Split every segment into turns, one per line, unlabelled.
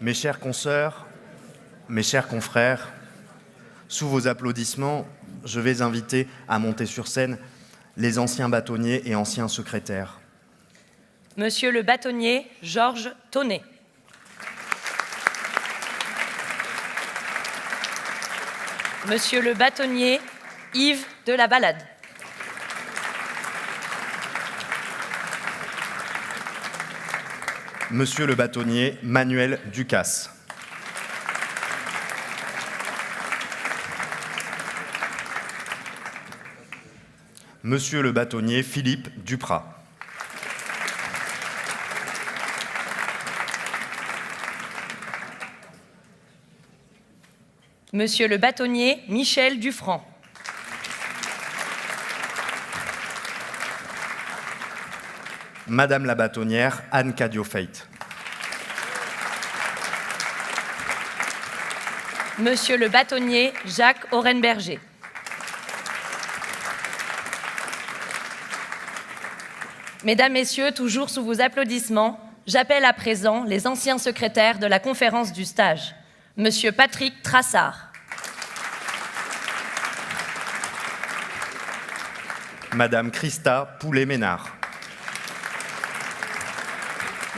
Mes chères consoeurs, mes chers confrères, sous vos applaudissements, je vais inviter à monter sur scène les anciens bâtonniers et anciens secrétaires.
Monsieur le bâtonnier Georges Tonnet. Monsieur le bâtonnier Yves de la Balade.
Monsieur le bâtonnier Manuel Ducasse. Monsieur le bâtonnier Philippe Duprat.
Monsieur le bâtonnier Michel Dufranc.
Madame la bâtonnière Anne Cadiofeit.
Monsieur le bâtonnier Jacques Orenberger. Mesdames, Messieurs, toujours sous vos applaudissements, j'appelle à présent les anciens secrétaires de la conférence du stage. Monsieur Patrick Trassard.
Madame Christa Poulet-Ménard.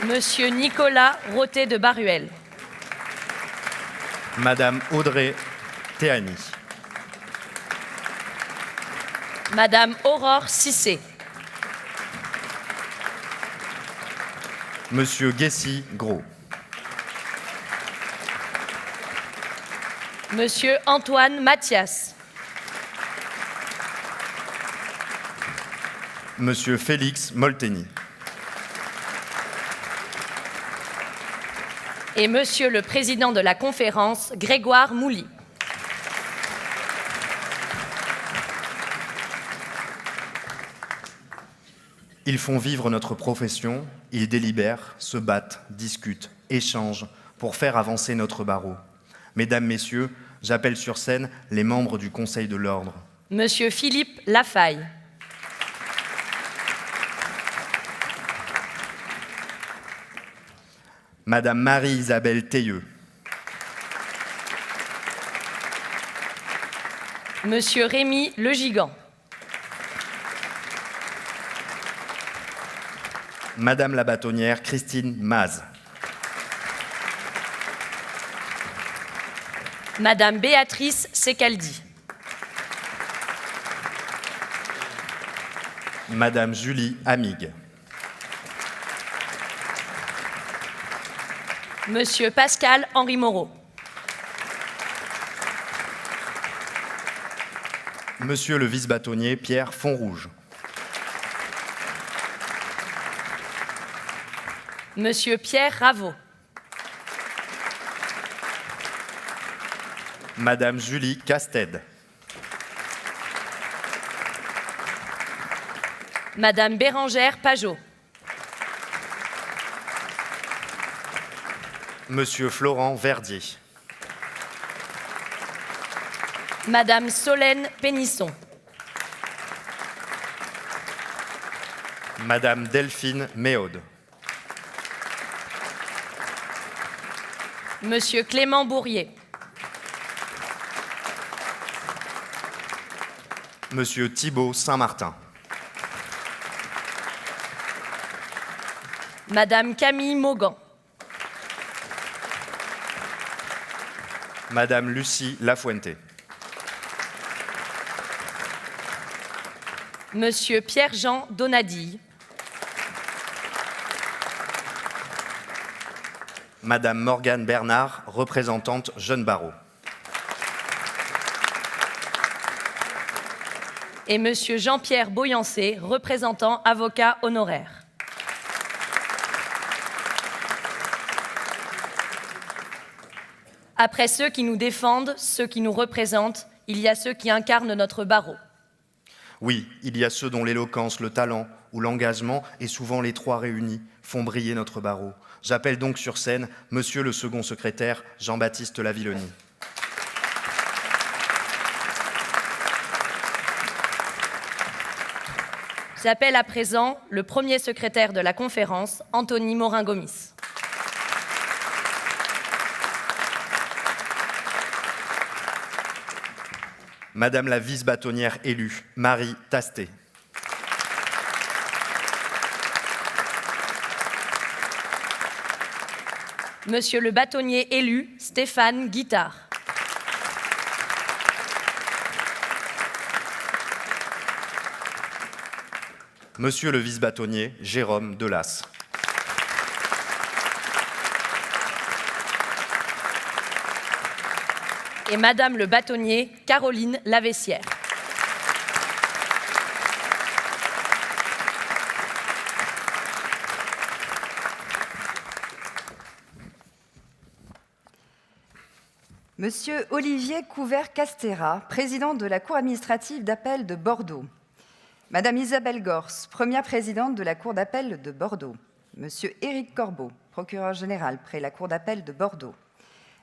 Monsieur Nicolas Roté de Baruel.
Madame Audrey Théani.
Madame Aurore Cissé.
Monsieur Guessy Gros.
Monsieur Antoine Mathias.
Monsieur Félix Molteni.
Et Monsieur le Président de la conférence, Grégoire Mouly.
Ils font vivre notre profession, ils délibèrent, se battent, discutent, échangent pour faire avancer notre barreau. Mesdames, Messieurs, j'appelle sur scène les membres du Conseil de l'Ordre.
Monsieur Philippe Lafaille.
Madame Marie-Isabelle Théieux.
Monsieur Rémy Le Gigant.
Madame la bâtonnière Christine Maz.
Madame Béatrice Secaldi.
Madame Julie Amig.
Monsieur Pascal Henri Moreau.
Monsieur le vice-bâtonnier Pierre Fontrouge.
Monsieur Pierre Raveau.
Madame Julie Casted.
Madame Bérangère Pajot.
Monsieur Florent Verdier.
Madame Solène Pénisson.
Madame Delphine Méaude.
Monsieur Clément Bourrier.
Monsieur Thibault Saint-Martin.
Madame Camille Maugan.
Madame Lucie Lafuente.
Monsieur Pierre-Jean Donadille.
Madame Morgane Bernard, représentante Jeune Barreau.
Et Monsieur Jean-Pierre Boyancé, représentant avocat honoraire. Après ceux qui nous défendent, ceux qui nous représentent, il y a ceux qui incarnent notre barreau.
Oui, il y a ceux dont l'éloquence, le talent ou l'engagement, et souvent les trois réunis, font briller notre barreau. J'appelle donc sur scène Monsieur le second secrétaire Jean-Baptiste Lavilloni.
J'appelle à présent le premier secrétaire de la conférence, Anthony Morin-Gomis.
Madame la vice-bâtonnière élue, Marie Tastet.
Monsieur le bâtonnier élu, Stéphane Guittard.
Monsieur le vice-bâtonnier, Jérôme Delas.
Et Madame le bâtonnier, Caroline Lavessière.
Monsieur Olivier Couvert-Castéra, président de la Cour administrative d'appel de Bordeaux. Madame Isabelle Gors, première présidente de la Cour d'appel de Bordeaux. Monsieur Éric Corbeau, procureur général près la Cour d'appel de Bordeaux.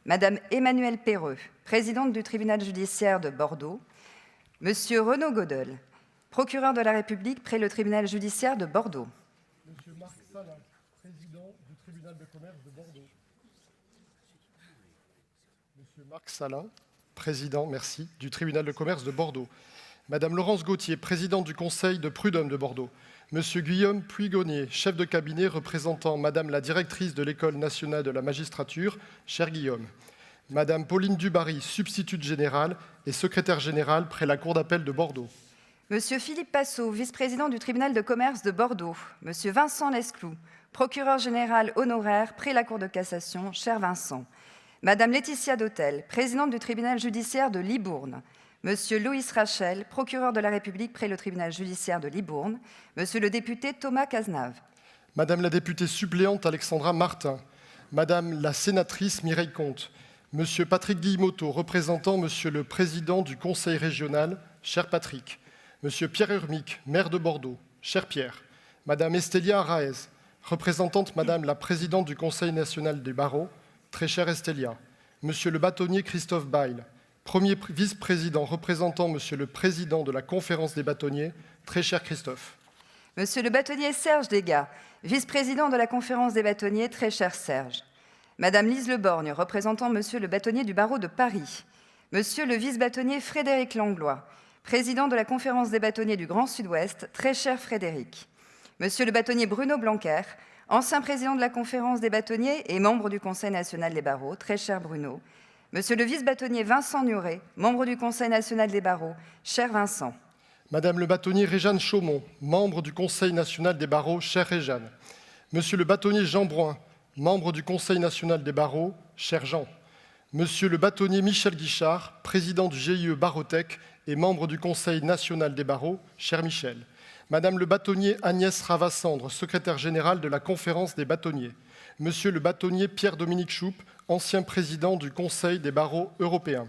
Madame Emmanuelle Perreux, présidente du tribunal judiciaire de Bordeaux. Monsieur Renaud Godel, procureur de la République près le tribunal judiciaire de Bordeaux.
Monsieur Marc Salin, président du tribunal de commerce de Bordeaux. Monsieur Marc Salin, président, merci, du tribunal de commerce de Bordeaux. Madame Laurence Gauthier, présidente du conseil de prud'homme de Bordeaux. Monsieur Guillaume Puigonnier, chef de cabinet représentant Madame la directrice de l'École nationale de la magistrature, cher Guillaume. Madame Pauline Dubarry, substitute générale et secrétaire générale près la Cour d'appel de Bordeaux.
Monsieur Philippe Passot, vice-président du tribunal de commerce de Bordeaux. Monsieur Vincent Lesclou, procureur général honoraire près la Cour de cassation, cher Vincent. Madame Laetitia Dautel, présidente du tribunal judiciaire de Libourne. Monsieur Loïs Rachel, procureur de la République près le tribunal judiciaire de Libourne. Monsieur le député Thomas Cazenave.
Madame la députée suppléante Alexandra Martin. Madame la sénatrice Mireille Comte. Monsieur Patrick Guillemoto, représentant Monsieur le président du conseil régional, cher Patrick. Monsieur Pierre Urmic, maire de Bordeaux, cher Pierre. Madame Estélia Araez, représentante Madame la présidente du conseil national des barreaux, très chère Estélia. Monsieur le bâtonnier Christophe Bail, premier vice-président représentant Monsieur le président de la conférence des bâtonniers, très cher Christophe.
Monsieur le bâtonnier Serge Degas, vice-président de la conférence des bâtonniers, très cher Serge. Madame Lise Leborgne, représentant Monsieur le bâtonnier du barreau de Paris. Monsieur le vice-bâtonnier Frédéric Langlois, président de la conférence des bâtonniers du Grand Sud-Ouest, très cher Frédéric. Monsieur le bâtonnier Bruno Blanquer, ancien président de la conférence des bâtonniers et membre du Conseil national des barreaux, très cher Bruno. Monsieur le vice-bâtonnier Vincent Nuret, membre du Conseil national des barreaux, cher Vincent.
Madame le bâtonnier Réjeanne Chaumont, membre du Conseil national des barreaux, chère Réjeanne. Monsieur le bâtonnier Jean Bruin, membre du Conseil national des barreaux, cher Jean. Monsieur le bâtonnier Michel Guichard, président du GIE Barotech et membre du Conseil national des barreaux, cher Michel. Madame le bâtonnier Agnès Ravassandre, secrétaire générale de la conférence des bâtonniers. Monsieur le bâtonnier Pierre-Dominique Choupe, ancien président du Conseil des barreaux européens.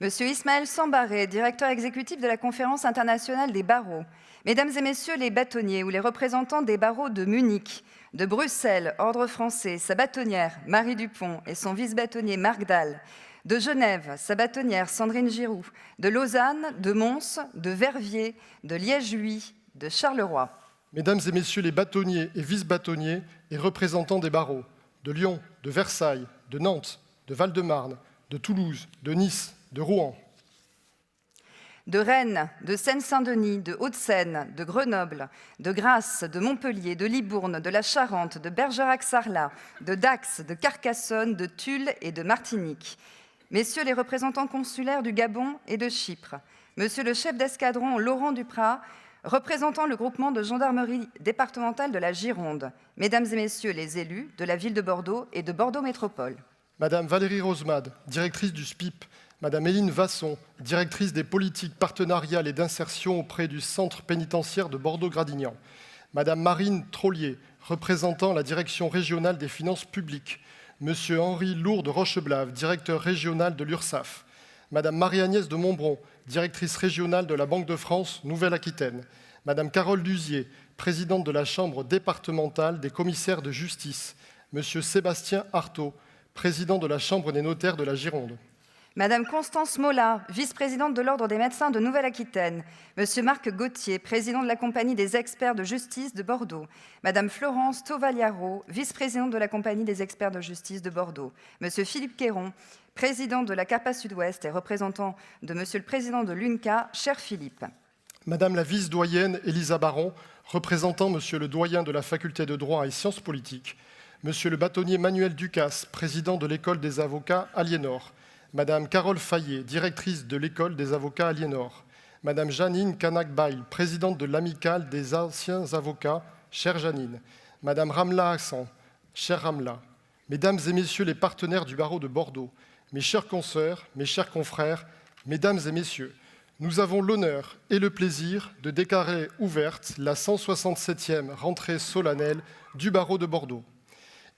Monsieur Ismaël Sambaré, directeur exécutif de la Conférence internationale des barreaux. Mesdames et messieurs les bâtonniers ou les représentants des barreaux de Munich, de Bruxelles, Ordre français, sa bâtonnière Marie Dupont et son vice-bâtonnier Marc Dalle, de Genève, sa bâtonnière Sandrine Giroux, de Lausanne, de Mons, de Verviers, de Liège-Huy, de Charleroi.
Mesdames et messieurs les bâtonniers et vice-bâtonniers et représentants des barreaux de Lyon, de Versailles, de Nantes, de Val-de-Marne, de Toulouse, de Nice, de Rouen.
De Rennes, de Seine-Saint-Denis, de Hauts-de-Seine, de Grenoble, de Grasse, de Montpellier, de Libourne, de la Charente, de Bergerac-Sarlat, de Dax, de Carcassonne, de Tulle et de Martinique. Messieurs les représentants consulaires du Gabon et de Chypre, Monsieur le chef d'escadron Laurent Duprat, représentant le groupement de gendarmerie départementale de la Gironde, Mesdames et Messieurs les élus de la ville de Bordeaux et de Bordeaux Métropole.
Madame Valérie Rosemade, directrice du SPIP, Madame Éline Vasson, directrice des politiques partenariales et d'insertion auprès du centre pénitentiaire de Bordeaux-Gradignan. Madame Marine Trollier, représentant la direction régionale des finances publiques. Monsieur Henri Lourdes Rocheblave, directeur régional de l'URSSAF. Madame Marie-Agnès de Montbron, directrice régionale de la Banque de France Nouvelle-Aquitaine. Madame Carole Duzier, présidente de la Chambre départementale des commissaires de justice. Monsieur Sébastien Artaud, président de la Chambre des notaires de la Gironde.
Madame Constance Mola, vice-présidente de l'Ordre des médecins de Nouvelle-Aquitaine. Monsieur Marc Gauthier, président de la Compagnie des experts de justice de Bordeaux. Madame Florence Tovaliaro, vice-présidente de la Compagnie des experts de justice de Bordeaux. Monsieur Philippe Quéron, président de la CAPA Sud-Ouest et représentant de Monsieur le président de l'UNCA, cher Philippe.
Madame la vice-doyenne Elisa Baron, représentant Monsieur le doyen de la faculté de droit et sciences politiques. Monsieur le bâtonnier Manuel Ducasse, président de l'école des avocats Aliénor. Madame Carole Fayet, directrice de l'école des avocats Aliénor. Madame Janine Kanak-Bail, présidente de l'amicale des anciens avocats, chère Janine. Madame Ramla Hassan, chère Ramla. Mesdames et messieurs les partenaires du barreau de Bordeaux, mes chères consoeurs, mes chers confrères, mesdames et messieurs, nous avons l'honneur et le plaisir de déclarer ouverte la 167e rentrée solennelle du barreau de Bordeaux.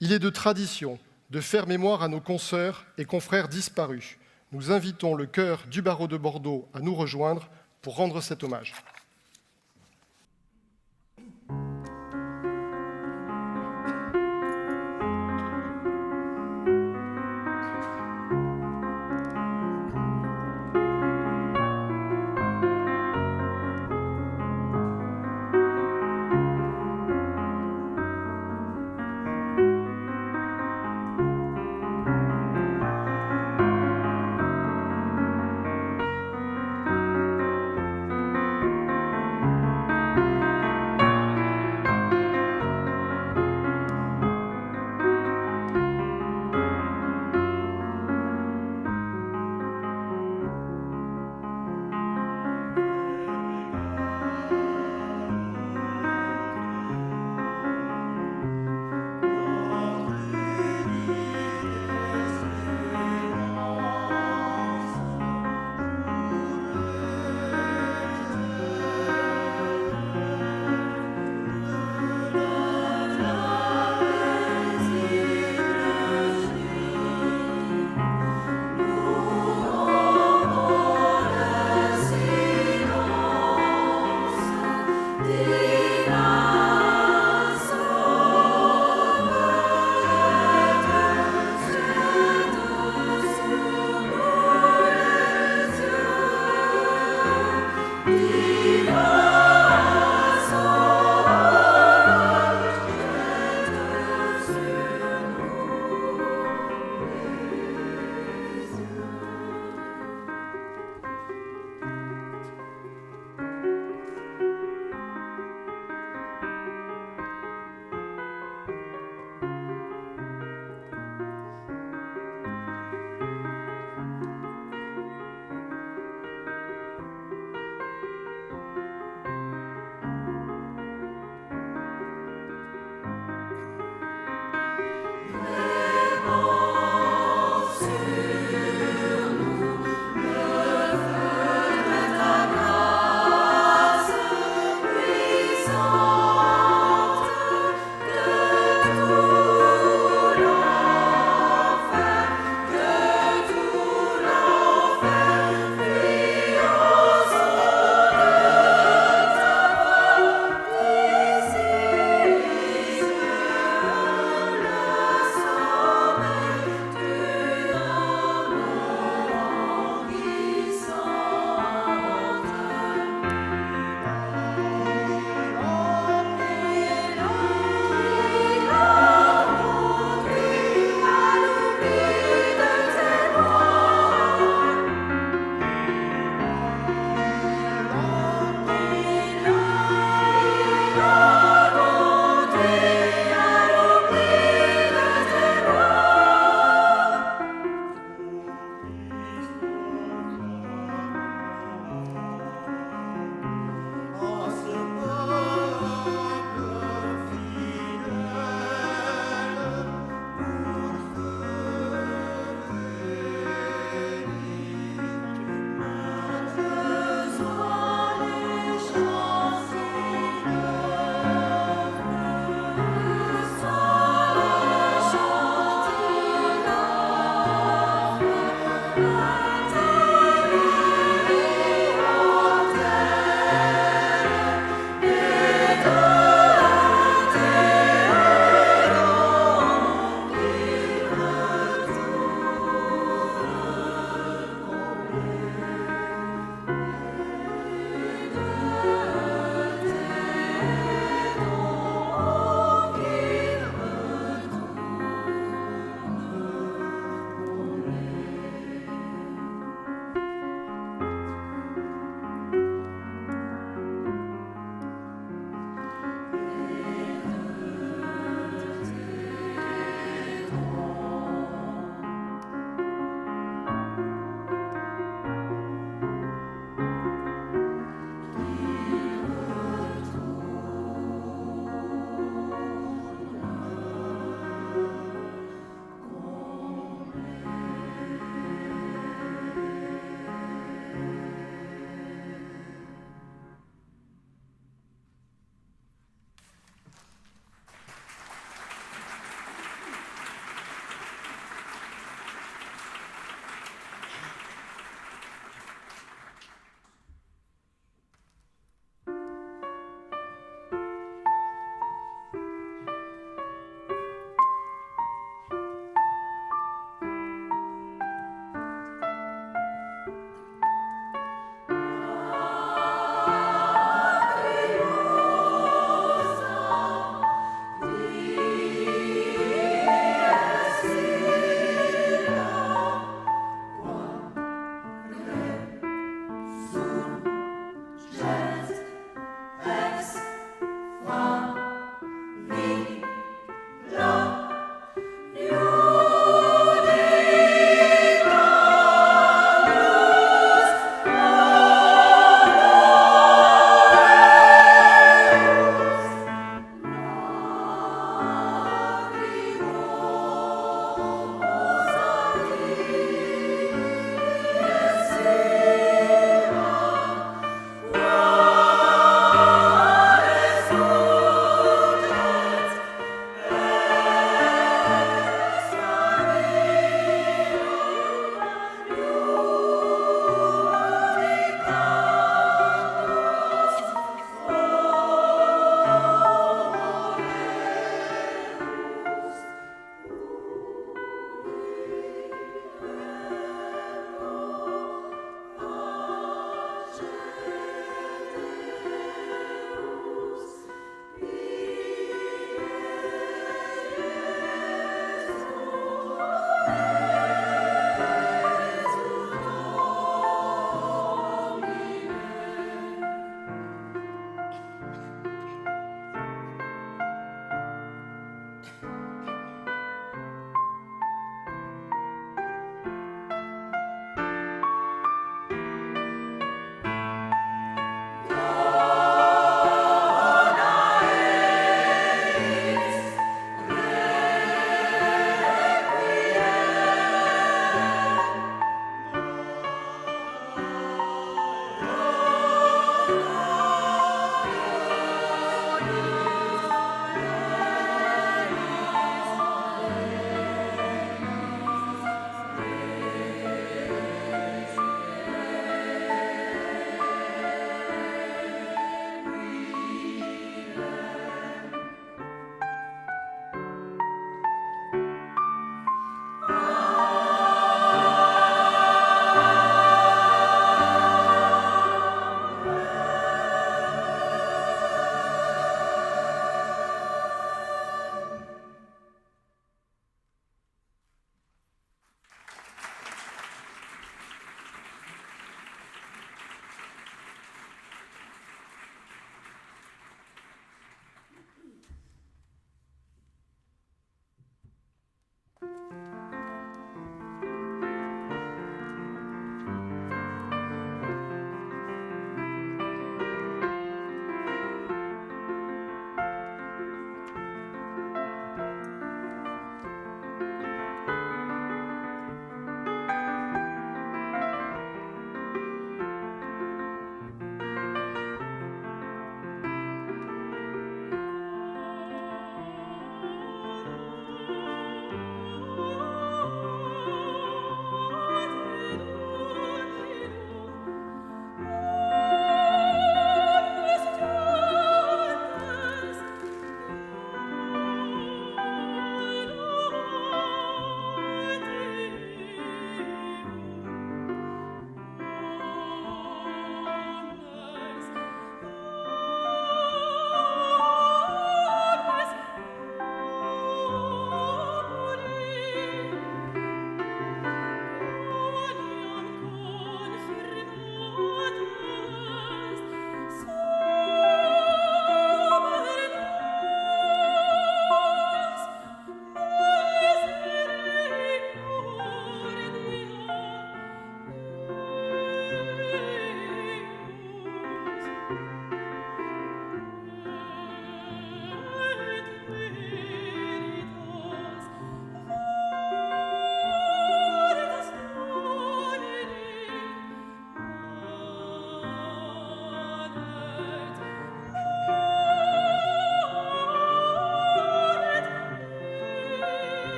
Il est de tradition de faire mémoire à nos consoeurs et confrères disparus. Nous invitons le chœur du barreau de Bordeaux à nous rejoindre pour rendre cet hommage.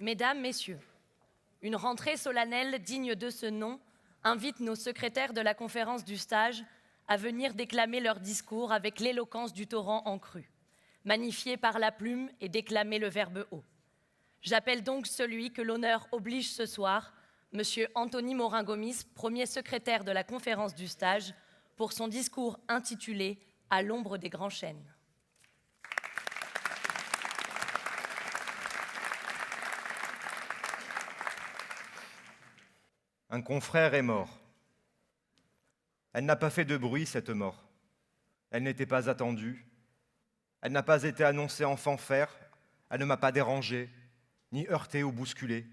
Mesdames, Messieurs, une rentrée solennelle digne de ce nom invite nos secrétaires de la conférence du stage à venir déclamer leur discours avec l'éloquence du torrent en crue, magnifié par la plume et déclamer le verbe haut. J'appelle donc celui que l'honneur oblige ce soir, M. Anthony Morin-Gomis, premier secrétaire de la conférence du stage, pour son discours intitulé « À l'ombre des grands chênes ».
Un confrère est mort. Elle n'a pas fait de bruit, cette mort. Elle n'était pas attendue. Elle n'a pas été annoncée en fanfare. Elle ne m'a pas dérangé, ni heurté ou bousculé.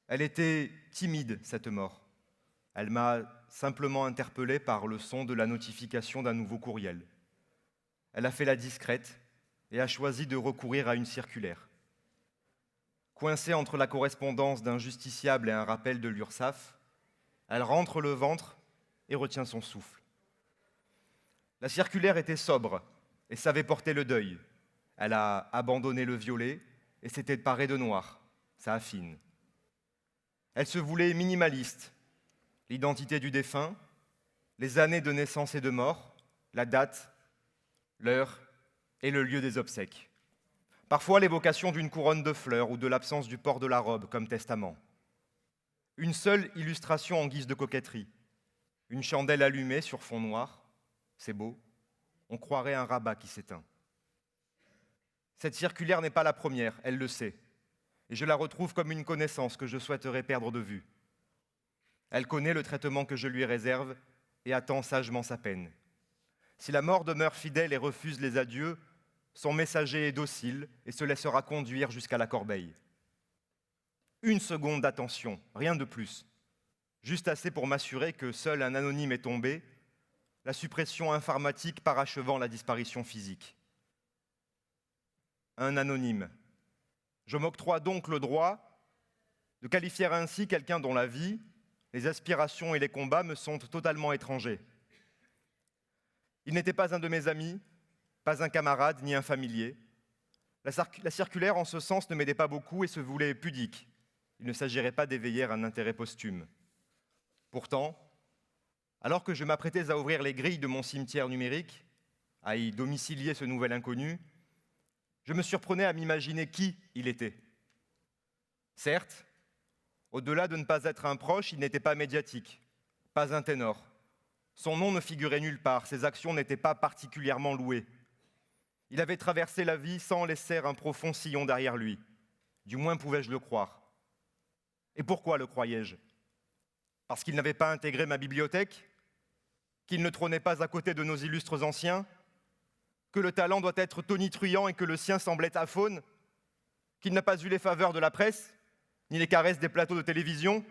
Elle était timide, cette mort. Elle m'a simplement interpellé par le son de la notification d'un nouveau courriel. Elle a fait la discrète et a choisi de recourir à une circulaire. Coincée entre la correspondance d'un justiciable et un rappel de l'URSSAF, elle rentre le ventre et retient son souffle. La circulaire était sobre et savait porter le deuil. Elle a abandonné le violet et s'était parée de noir. Ça affine. Elle se voulait minimaliste. L'identité du défunt, les années de naissance et de mort, la date, l'heure et le lieu des obsèques. Parfois l'évocation d'une couronne de fleurs ou de l'absence du port de la robe comme testament. Une seule illustration en guise de coquetterie. Une chandelle allumée sur fond noir. C'est beau. On croirait un rabat qui s'éteint. Cette circulaire n'est pas la première, elle le sait. Et je la retrouve comme une connaissance que je souhaiterais perdre de vue. Elle connaît le traitement que je lui réserve et attend sagement sa peine. Si la mort demeure fidèle et refuse les adieux, son messager est docile et se laissera conduire jusqu'à la corbeille. Une seconde d'attention, rien de plus. Juste assez pour m'assurer que seul un anonyme est tombé, la suppression informatique parachevant la disparition physique. Un anonyme. Je m'octroie donc le droit de qualifier ainsi quelqu'un dont la vie, les aspirations et les combats me sont totalement étrangers. Il n'était pas un de mes amis, pas un camarade ni un familier. La circulaire, en ce sens, ne m'aidait pas beaucoup et se voulait pudique. Il ne s'agirait pas d'éveiller un intérêt posthume. Pourtant, alors que je m'apprêtais à ouvrir les grilles de mon cimetière numérique, à y domicilier ce nouvel inconnu, je me surprenais à m'imaginer qui il était. Certes, au-delà de ne pas être un proche, il n'était pas médiatique, pas un ténor. Son nom ne figurait nulle part, ses actions n'étaient pas particulièrement louées. Il avait traversé la vie sans laisser un profond sillon derrière lui. Du moins pouvais-je le croire. Et pourquoi le croyais-je? Parce qu'il n'avait pas intégré ma bibliothèque? Qu'il ne trônait pas à côté de nos illustres anciens? Que le talent doit être tonitruant et que le sien semblait aphone? Qu'il n'a pas eu les faveurs de la presse, ni les caresses des plateaux de télévision?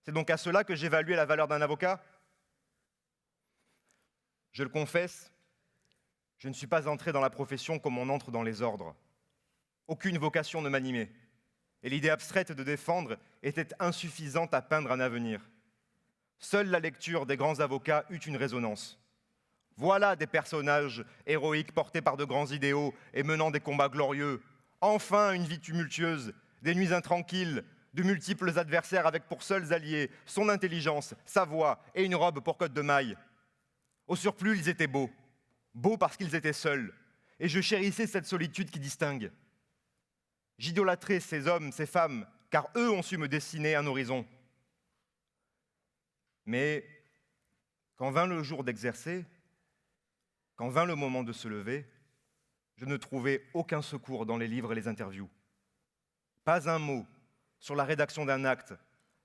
C'est donc à cela que j'évaluais la valeur d'un avocat? Je le confesse, je ne suis pas entré dans la profession comme on entre dans les ordres. Aucune vocation ne m'animait, et l'idée abstraite de défendre était insuffisante à peindre un avenir. Seule la lecture des grands avocats eut une résonance. Voilà des personnages héroïques portés par de grands idéaux et menant des combats glorieux. Enfin une vie tumultueuse, des nuits intranquilles, de multiples adversaires avec pour seuls alliés son intelligence, sa voix et une robe pour cotte de maille. Au surplus, ils étaient beaux. Beaux parce qu'ils étaient seuls. Et je chérissais cette solitude qui distingue. J'idolâtrais ces hommes, ces femmes, car eux ont su me dessiner un horizon. Mais quand vint le jour d'exercer, quand vint le moment de se lever, je ne trouvais aucun secours dans les livres et les interviews. Pas un mot sur la rédaction d'un acte,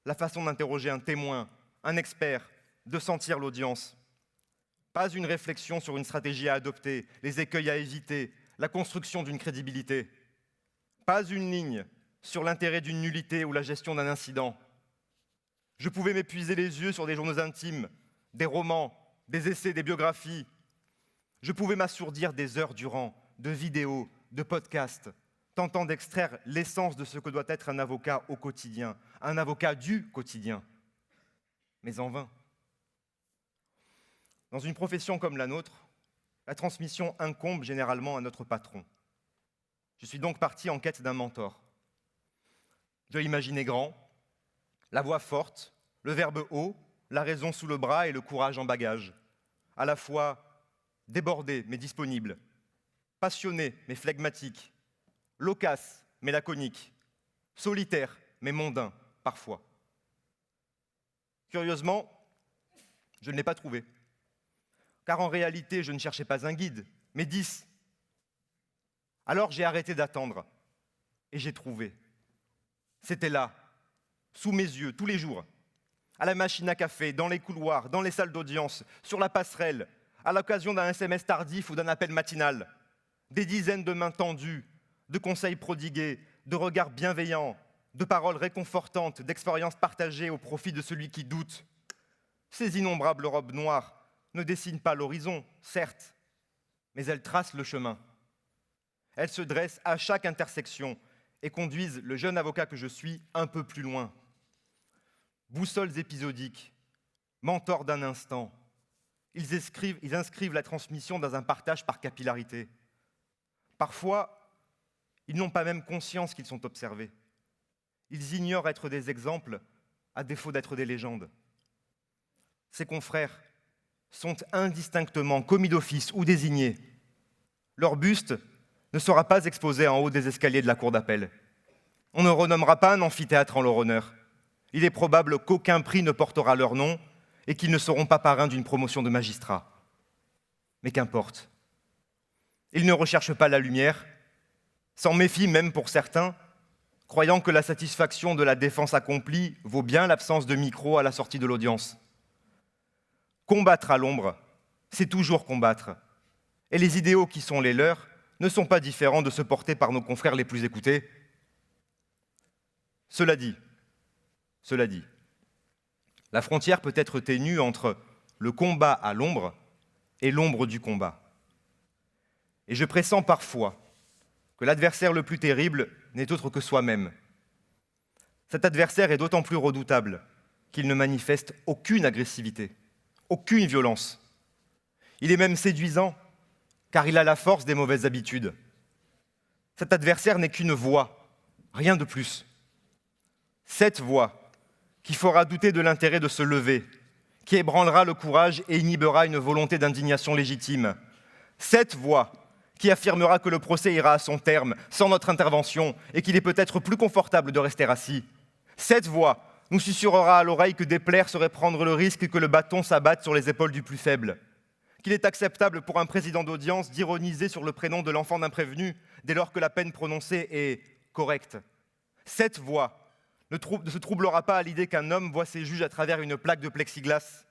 la façon d'interroger un témoin, un expert, de sentir l'audience. Pas une réflexion sur une stratégie à adopter, les écueils à éviter, la construction d'une crédibilité. Pas une ligne sur l'intérêt d'une nullité ou la gestion d'un incident. Je pouvais m'épuiser les yeux sur des journaux intimes, des romans, des essais, des biographies. Je pouvais m'assourdir des heures durant, de vidéos, de podcasts, tentant d'extraire l'essence de ce que doit être un avocat au quotidien, un avocat du quotidien. Mais en vain. Dans une profession comme la nôtre, la transmission incombe généralement à notre patron. Je suis donc parti en quête d'un mentor. Je l'imaginais grand, la voix forte, le verbe haut, la raison sous le bras et le courage en bagage. À la fois débordé mais disponible, passionné mais flegmatique, loquace mais laconique, solitaire mais mondain parfois. Curieusement, je ne l'ai pas trouvé. Car en réalité, je ne cherchais pas un guide, mais 10. Alors j'ai arrêté d'attendre et j'ai trouvé. C'était là, sous mes yeux, tous les jours, à la machine à café, dans les couloirs, dans les salles d'audience, sur la passerelle, à l'occasion d'un SMS tardif ou d'un appel matinal. Des dizaines de mains tendues, de conseils prodigués, de regards bienveillants, de paroles réconfortantes, d'expériences partagées au profit de celui qui doute. Ces innombrables robes noires ne dessinent pas l'horizon, certes, mais elles tracent le chemin. Elles se dressent à chaque intersection et conduisent le jeune avocat que je suis un peu plus loin. Boussoles épisodiques, mentors d'un instant, ils inscrivent la transmission dans un partage par capillarité. Parfois, ils n'ont pas même conscience qu'ils sont observés. Ils ignorent être des exemples à défaut d'être des légendes. Ces confrères sont indistinctement commis d'office ou désignés. Leur buste ne sera pas exposé en haut des escaliers de la cour d'appel. On ne renommera pas un amphithéâtre en leur honneur. Il est probable qu'aucun prix ne portera leur nom et qu'ils ne seront pas parrains d'une promotion de magistrat. Mais qu'importe. Ils ne recherchent pas la lumière, s'en méfient même pour certains, croyant que la satisfaction de la défense accomplie vaut bien l'absence de micro à la sortie de l'audience. Combattre à l'ombre, c'est toujours combattre. Et les idéaux qui sont les leurs ne sont pas différents de ceux portés par nos confrères les plus écoutés. Cela dit, la frontière peut être ténue entre le combat à l'ombre et l'ombre du combat. Et je pressens parfois que l'adversaire le plus terrible n'est autre que soi-même. Cet adversaire est d'autant plus redoutable qu'il ne manifeste aucune agressivité, aucune violence. Il est même séduisant, car il a la force des mauvaises habitudes. Cet adversaire n'est qu'une voix, rien de plus. Cette voix qui fera douter de l'intérêt de se lever, qui ébranlera le courage et inhibera une volonté d'indignation légitime. Cette voix qui affirmera que le procès ira à son terme sans notre intervention et qu'il est peut-être plus confortable de rester assis. Cette voix nous susurrera à l'oreille que déplaire serait prendre le risque que le bâton s'abatte sur les épaules du plus faible, qu'il est acceptable pour un président d'audience d'ironiser sur le prénom de l'enfant d'un prévenu dès lors que la peine prononcée est correcte. Cette voix ne se troublera pas à l'idée qu'un homme voit ses juges à travers une plaque de plexiglas.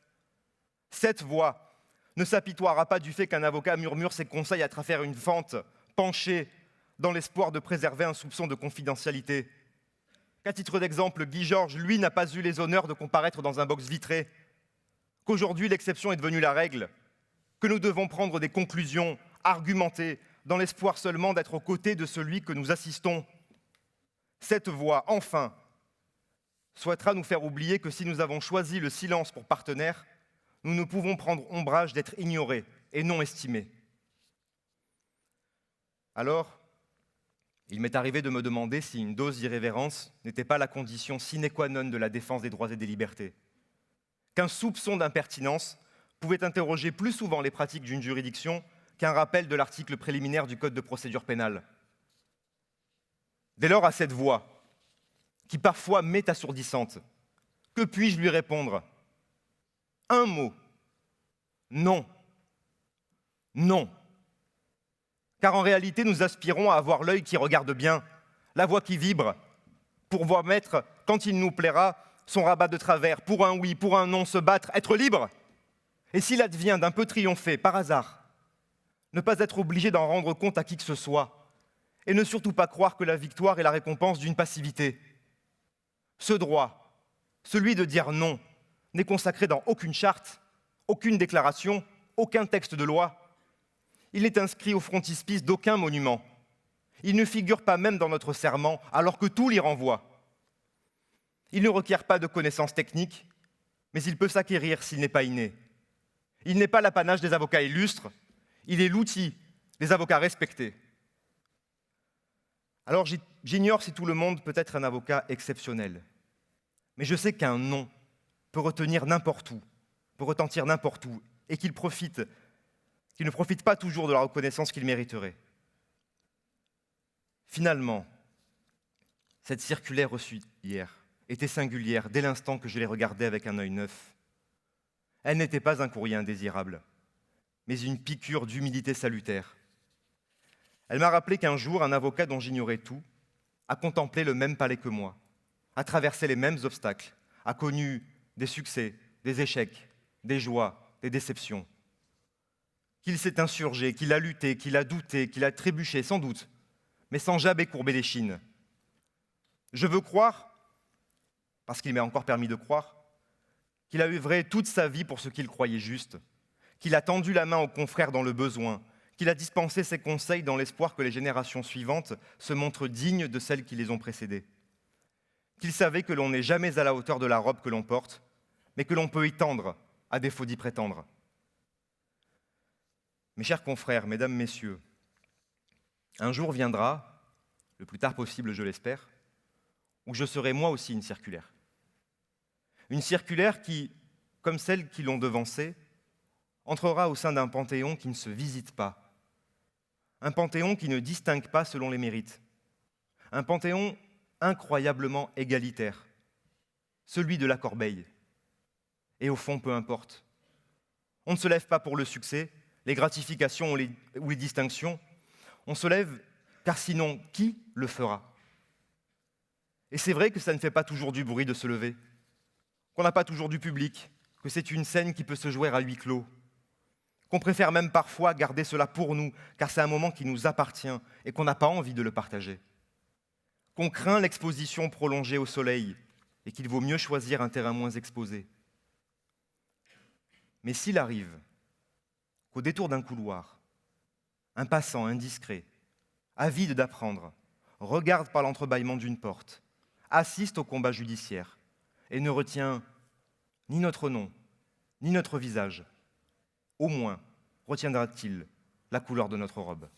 Cette voix ne s'apitoiera pas du fait qu'un avocat murmure ses conseils à travers une fente penchée dans l'espoir de préserver un soupçon de confidentialité. Qu'à titre d'exemple, Guy Georges, lui, n'a pas eu les honneurs de comparaître dans un box vitré. Qu'aujourd'hui, l'exception est devenue la règle. Que nous devons prendre des conclusions argumentées dans l'espoir seulement d'être aux côtés de celui que nous assistons. Cette voix, enfin, souhaitera nous faire oublier que si nous avons choisi le silence pour partenaire, nous ne pouvons prendre ombrage d'être ignorés et non estimés. Alors, il m'est arrivé de me demander si une dose d'irrévérence n'était pas la condition sine qua non de la défense des droits et des libertés. Qu'un soupçon d'impertinence pouvait interroger plus souvent les pratiques d'une juridiction qu'un rappel de l'article préliminaire du Code de procédure pénale. Dès lors, à cette voix, qui parfois m'est assourdissante, que puis-je lui répondre? Un mot. Non. Non. Car en réalité, nous aspirons à avoir l'œil qui regarde bien, la voix qui vibre, pour voir mettre, quand il nous plaira, son rabat de travers, pour un oui, pour un non, se battre, être libre. Et s'il advient d'un peu triompher, par hasard, ne pas être obligé d'en rendre compte à qui que ce soit, et ne surtout pas croire que la victoire est la récompense d'une passivité. Ce droit, celui de dire non, n'est consacré dans aucune charte, aucune déclaration, aucun texte de loi. Il n'est inscrit au frontispice d'aucun monument. Il ne figure pas même dans notre serment, alors que tout l'y renvoie. Il ne requiert pas de connaissances techniques, mais il peut s'acquérir s'il n'est pas inné. Il n'est pas l'apanage des avocats illustres, il est l'outil des avocats respectés. Alors j'ignore si tout le monde peut être un avocat exceptionnel, mais je sais qu'un non peut retenir n'importe où, peut retentir n'importe où, et qu'il ne profite pas toujours de la reconnaissance qu'il mériterait. Finalement, cette circulaire reçue hier était singulière dès l'instant que je l'ai regardée avec un œil neuf. Elle n'était pas un courrier indésirable, mais une piqûre d'humilité salutaire. Elle m'a rappelé qu'un jour, un avocat dont j'ignorais tout a contemplé le même palais que moi, a traversé les mêmes obstacles, a connu des succès, des échecs, des joies, des déceptions. Qu'il s'est insurgé, qu'il a lutté, qu'il a douté, qu'il a trébuché, sans doute, mais sans jamais courber l'échine. Je veux croire, parce qu'il m'est encore permis de croire, qu'il a œuvré toute sa vie pour ce qu'il croyait juste, qu'il a tendu la main aux confrères dans le besoin, qu'il a dispensé ses conseils dans l'espoir que les générations suivantes se montrent dignes de celles qui les ont précédées, qu'il savait que l'on n'est jamais à la hauteur de la robe que l'on porte, mais que l'on peut y tendre, à défaut d'y prétendre. Mes chers confrères, mesdames, messieurs, un jour viendra, le plus tard possible je l'espère, où je serai moi aussi une circulaire. Une circulaire qui, comme celles qui l'ont devancée, entrera au sein d'un panthéon qui ne se visite pas, un panthéon qui ne distingue pas selon les mérites, un panthéon incroyablement égalitaire, celui de la corbeille. Et au fond, peu importe. On ne se lève pas pour le succès, les gratifications ou les distinctions, on se lève car sinon, qui le fera ? Et c'est vrai que ça ne fait pas toujours du bruit de se lever, qu'on n'a pas toujours du public, que c'est une scène qui peut se jouer à huis clos, qu'on préfère même parfois garder cela pour nous, car c'est un moment qui nous appartient et qu'on n'a pas envie de le partager, qu'on craint l'exposition prolongée au soleil et qu'il vaut mieux choisir un terrain moins exposé. Mais s'il arrive qu'au détour d'un couloir, un passant indiscret, avide d'apprendre, regarde par l'entrebâillement d'une porte, assiste au combat judiciaire et ne retient ni notre nom, ni notre visage, au moins retiendra-t-il la couleur de notre robe.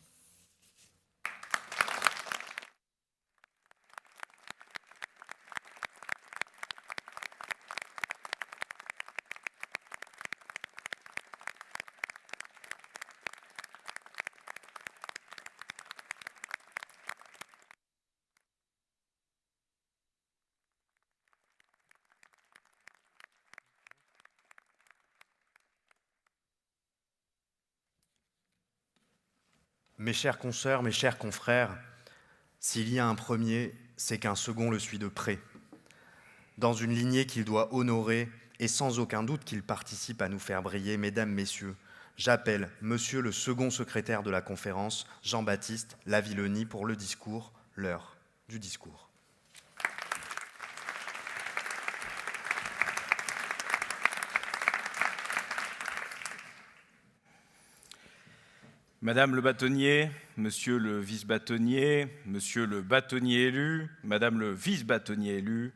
Mes chères consoeurs, mes chers confrères, s'il y a un premier, c'est qu'un second le suit de près. Dans une lignée qu'il doit honorer, et sans aucun doute qu'il participe à nous faire briller, mesdames, messieurs, j'appelle monsieur le second secrétaire de la conférence, Jean-Baptiste Lavillenie, pour le discours, l'heure du discours.
Madame le bâtonnier, monsieur le vice-bâtonnier, monsieur le bâtonnier élu, madame le vice-bâtonnier élu,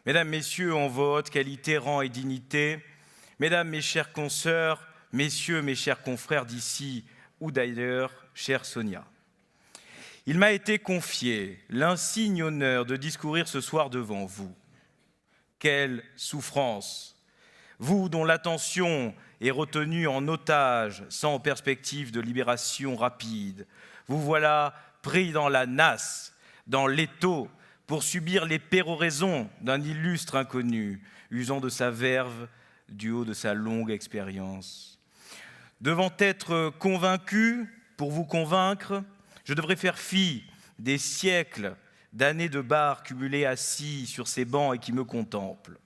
mesdames, messieurs, en votre qualité, rang et dignité, mesdames, mes chères consoeurs, messieurs, mes chers confrères d'ici ou d'ailleurs, chère Sonia. Il m'a été confié l'insigne honneur de discourir ce soir devant vous. Quelle souffrance! Vous dont l'attention est retenue en otage sans perspective de libération rapide, vous voilà pris dans la nasse, dans l'étau, pour subir les péroraisons d'un illustre inconnu, usant de sa verve du haut de sa longue expérience. Devant être convaincu, pour vous convaincre, je devrais faire fi des siècles d'années de barres cumulées assis sur ces bancs et qui me contemplent.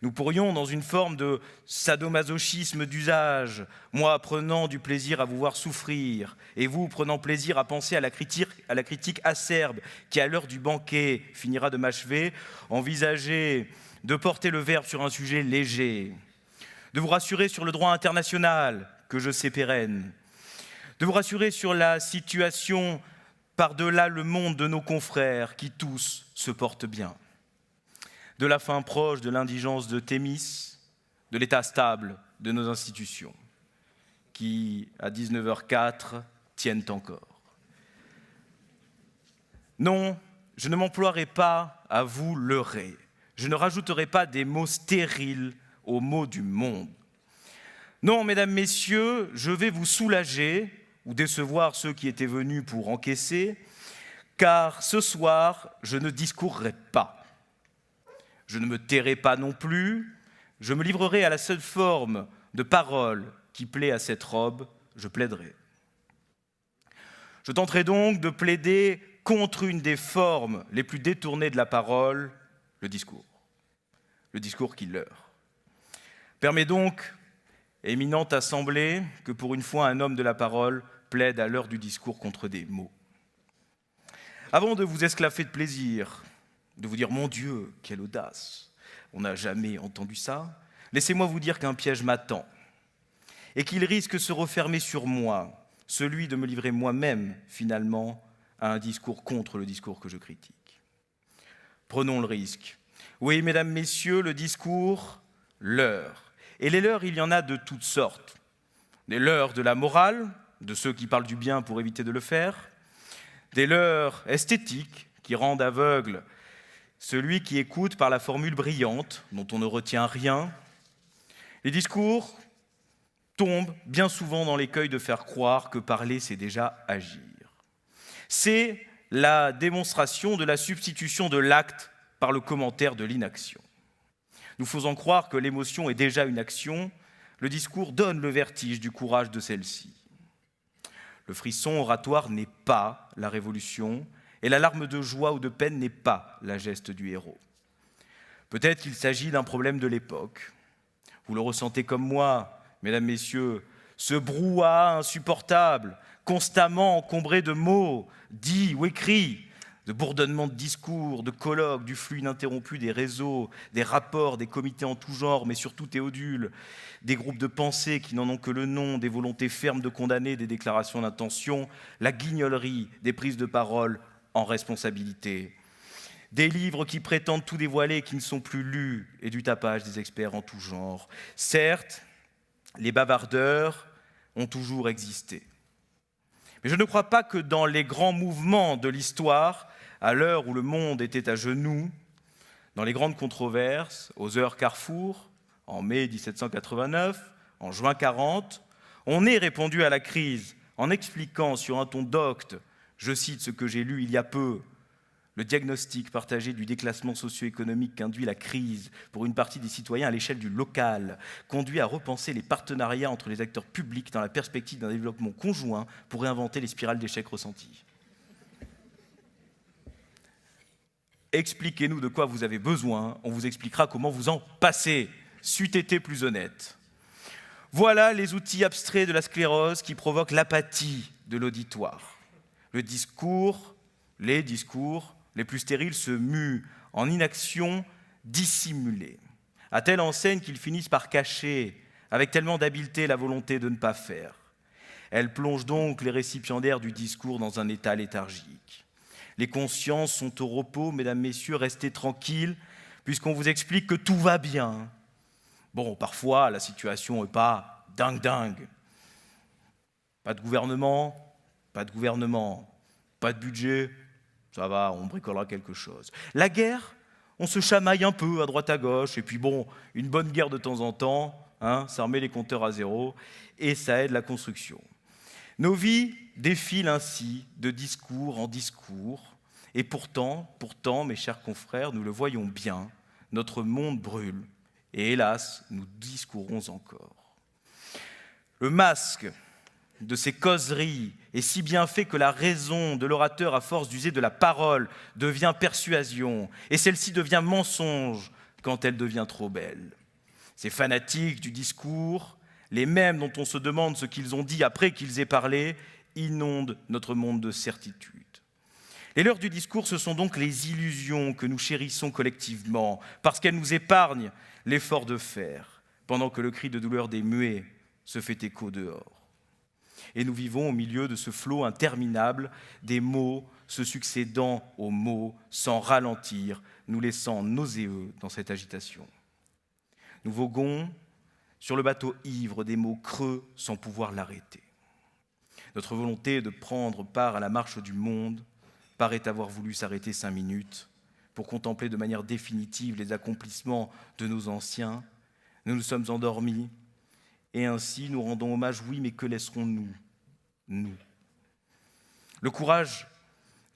Nous pourrions, dans une forme de sadomasochisme d'usage, moi prenant du plaisir à vous voir souffrir, et vous prenant plaisir à penser à la critique acerbe qui, à l'heure du banquet, finira de m'achever, envisager de porter le verbe sur un sujet léger, de vous rassurer sur le droit international, que je sais pérenne, de vous rassurer sur la situation par-delà le monde de nos confrères qui tous se portent bien, de la fin proche de l'indigence de Thémis, de l'état stable de nos institutions, qui, à 19h04, tiennent encore. Non, je ne m'emploierai pas à vous leurrer. Je ne rajouterai pas des mots stériles aux mots du monde. Non, mesdames, messieurs, je vais vous soulager ou décevoir ceux qui étaient venus pour encaisser, car ce soir, je ne discourrai pas. Je ne me tairai pas non plus, je me livrerai à la seule forme de parole qui plaît à cette robe, je plaiderai. Je tenterai donc de plaider contre une des formes les plus détournées de la parole, le discours qui leurre. Permet donc, éminente assemblée, que pour une fois un homme de la parole plaide à l'heure du discours contre des mots. Avant de vous esclaffer de plaisir, de vous dire « Mon Dieu, quelle audace !» On n'a jamais entendu ça. Laissez-moi vous dire qu'un piège m'attend et qu'il risque de se refermer sur moi, celui de me livrer moi-même, finalement, à un discours contre le discours que je critique. Prenons le risque. Oui, mesdames, messieurs, le discours leurre. Et les leurres, il y en a de toutes sortes. Des leurres de la morale, de ceux qui parlent du bien pour éviter de le faire. Des leurres esthétiques qui rendent aveugle celui qui écoute par la formule brillante, dont on ne retient rien. Les discours tombent bien souvent dans l'écueil de faire croire que parler, c'est déjà agir. C'est la démonstration de la substitution de l'acte par le commentaire de l'inaction. Nous faisons croire que l'émotion est déjà une action, le discours donne le vertige du courage de celle-ci. Le frisson oratoire n'est pas la révolution, et la larme de joie ou de peine n'est pas la geste du héros. Peut-être qu'il s'agit d'un problème de l'époque. Vous le ressentez comme moi, mesdames, messieurs, ce brouhaha insupportable, constamment encombré de mots, dits ou écrits, de bourdonnements de discours, de colloques, du flux ininterrompu des réseaux, des rapports, des comités en tout genre, mais surtout théodules, des groupes de pensée qui n'en ont que le nom, des volontés fermes de condamner, des déclarations d'intention, la guignolerie des prises de parole en responsabilité, des livres qui prétendent tout dévoiler et qui ne sont plus lus, et du tapage des experts en tout genre. Certes, les bavardeurs ont toujours existé. Mais je ne crois pas que dans les grands mouvements de l'histoire, à l'heure où le monde était à genoux, dans les grandes controverses, aux heures Carrefour, en mai 1789, en juin 40, on ait répondu à la crise en expliquant sur un ton docte, je cite ce que j'ai lu il y a peu, le diagnostic partagé du déclassement socio-économique qu'induit la crise pour une partie des citoyens à l'échelle du local conduit à repenser les partenariats entre les acteurs publics dans la perspective d'un développement conjoint pour réinventer les spirales d'échecs ressentis. Expliquez-nous de quoi vous avez besoin, on vous expliquera comment vous en passez. C'eût été plus honnête. Voilà les outils abstraits de la sclérose qui provoquent l'apathie de l'auditoire. Le discours, les discours, les plus stériles se muent en inaction dissimulée, à telle enseigne qu'ils finissent par cacher, avec tellement d'habileté, la volonté de ne pas faire. Elle plonge donc les récipiendaires du discours dans un état léthargique. Les consciences sont au repos, mesdames, messieurs, restez tranquilles, puisqu'on vous explique que tout va bien. Bon, parfois, la situation n'est pas dingue. Pas de gouvernement, pas de budget, ça va, on bricolera quelque chose. La guerre, on se chamaille un peu à droite à gauche, et puis bon, une bonne guerre de temps en temps, ça remet les compteurs à zéro, et ça aide la construction. Nos vies défilent ainsi de discours en discours, et pourtant, mes chers confrères, nous le voyons bien, notre monde brûle, et hélas, nous discourons encore. Le masque de ces causeries est si bien fait que la raison de l'orateur, à force d'user de la parole, devient persuasion, et celle-ci devient mensonge, quand elle devient trop belle. Ces fanatiques du discours, les mêmes dont on se demande ce qu'ils ont dit après qu'ils aient parlé, inondent notre monde de certitudes. Les leurs du discours, ce sont donc les illusions que nous chérissons collectivement, parce qu'elles nous épargnent l'effort de faire, pendant que le cri de douleur des muets se fait écho dehors. Et nous vivons au milieu de ce flot interminable des mots se succédant aux mots sans ralentir, nous laissant nauséeux dans cette agitation. Nous voguons sur le bateau ivre des mots creux sans pouvoir l'arrêter. Notre volonté de prendre part à la marche du monde paraît avoir voulu s'arrêter 5 minutes pour contempler de manière définitive les accomplissements de nos anciens. Nous nous sommes endormis et ainsi nous rendons hommage, oui, mais que laisserons-nous, nous? Le courage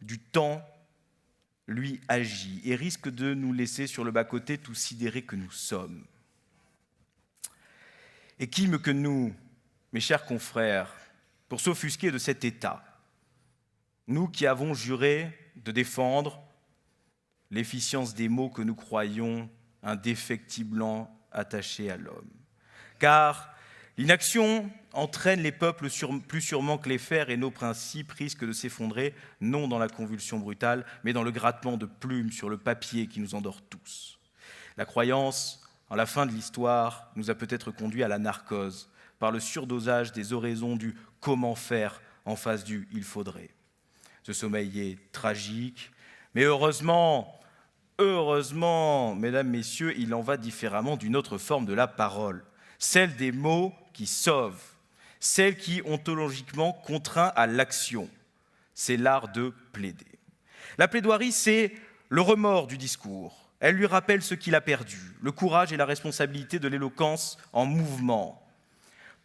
du temps, lui, agit et risque de nous laisser sur le bas-côté tout sidérés que nous sommes. Et qui mieux que nous, mes chers confrères, pour s'offusquer de cet état, nous qui avons juré de défendre l'efficience des mots que nous croyons indéfectiblement attachés à l'homme. Car l'inaction entraîne les peuples plus sûrement que les fers et nos principes risquent de s'effondrer, non dans la convulsion brutale, mais dans le grattement de plumes sur le papier qui nous endort tous. La croyance en la fin de l'histoire nous a peut-être conduits à la narcose par le surdosage des oraisons du « comment faire » en face du « il faudrait ». Ce sommeil est tragique, mais heureusement, mesdames, messieurs, il en va différemment d'une autre forme de la parole, celle des mots qui sauvent, celle qui ontologiquement contraint à l'action. C'est l'art de plaider. La plaidoirie, c'est le remords du discours. Elle lui rappelle ce qu'il a perdu, le courage et la responsabilité de l'éloquence en mouvement.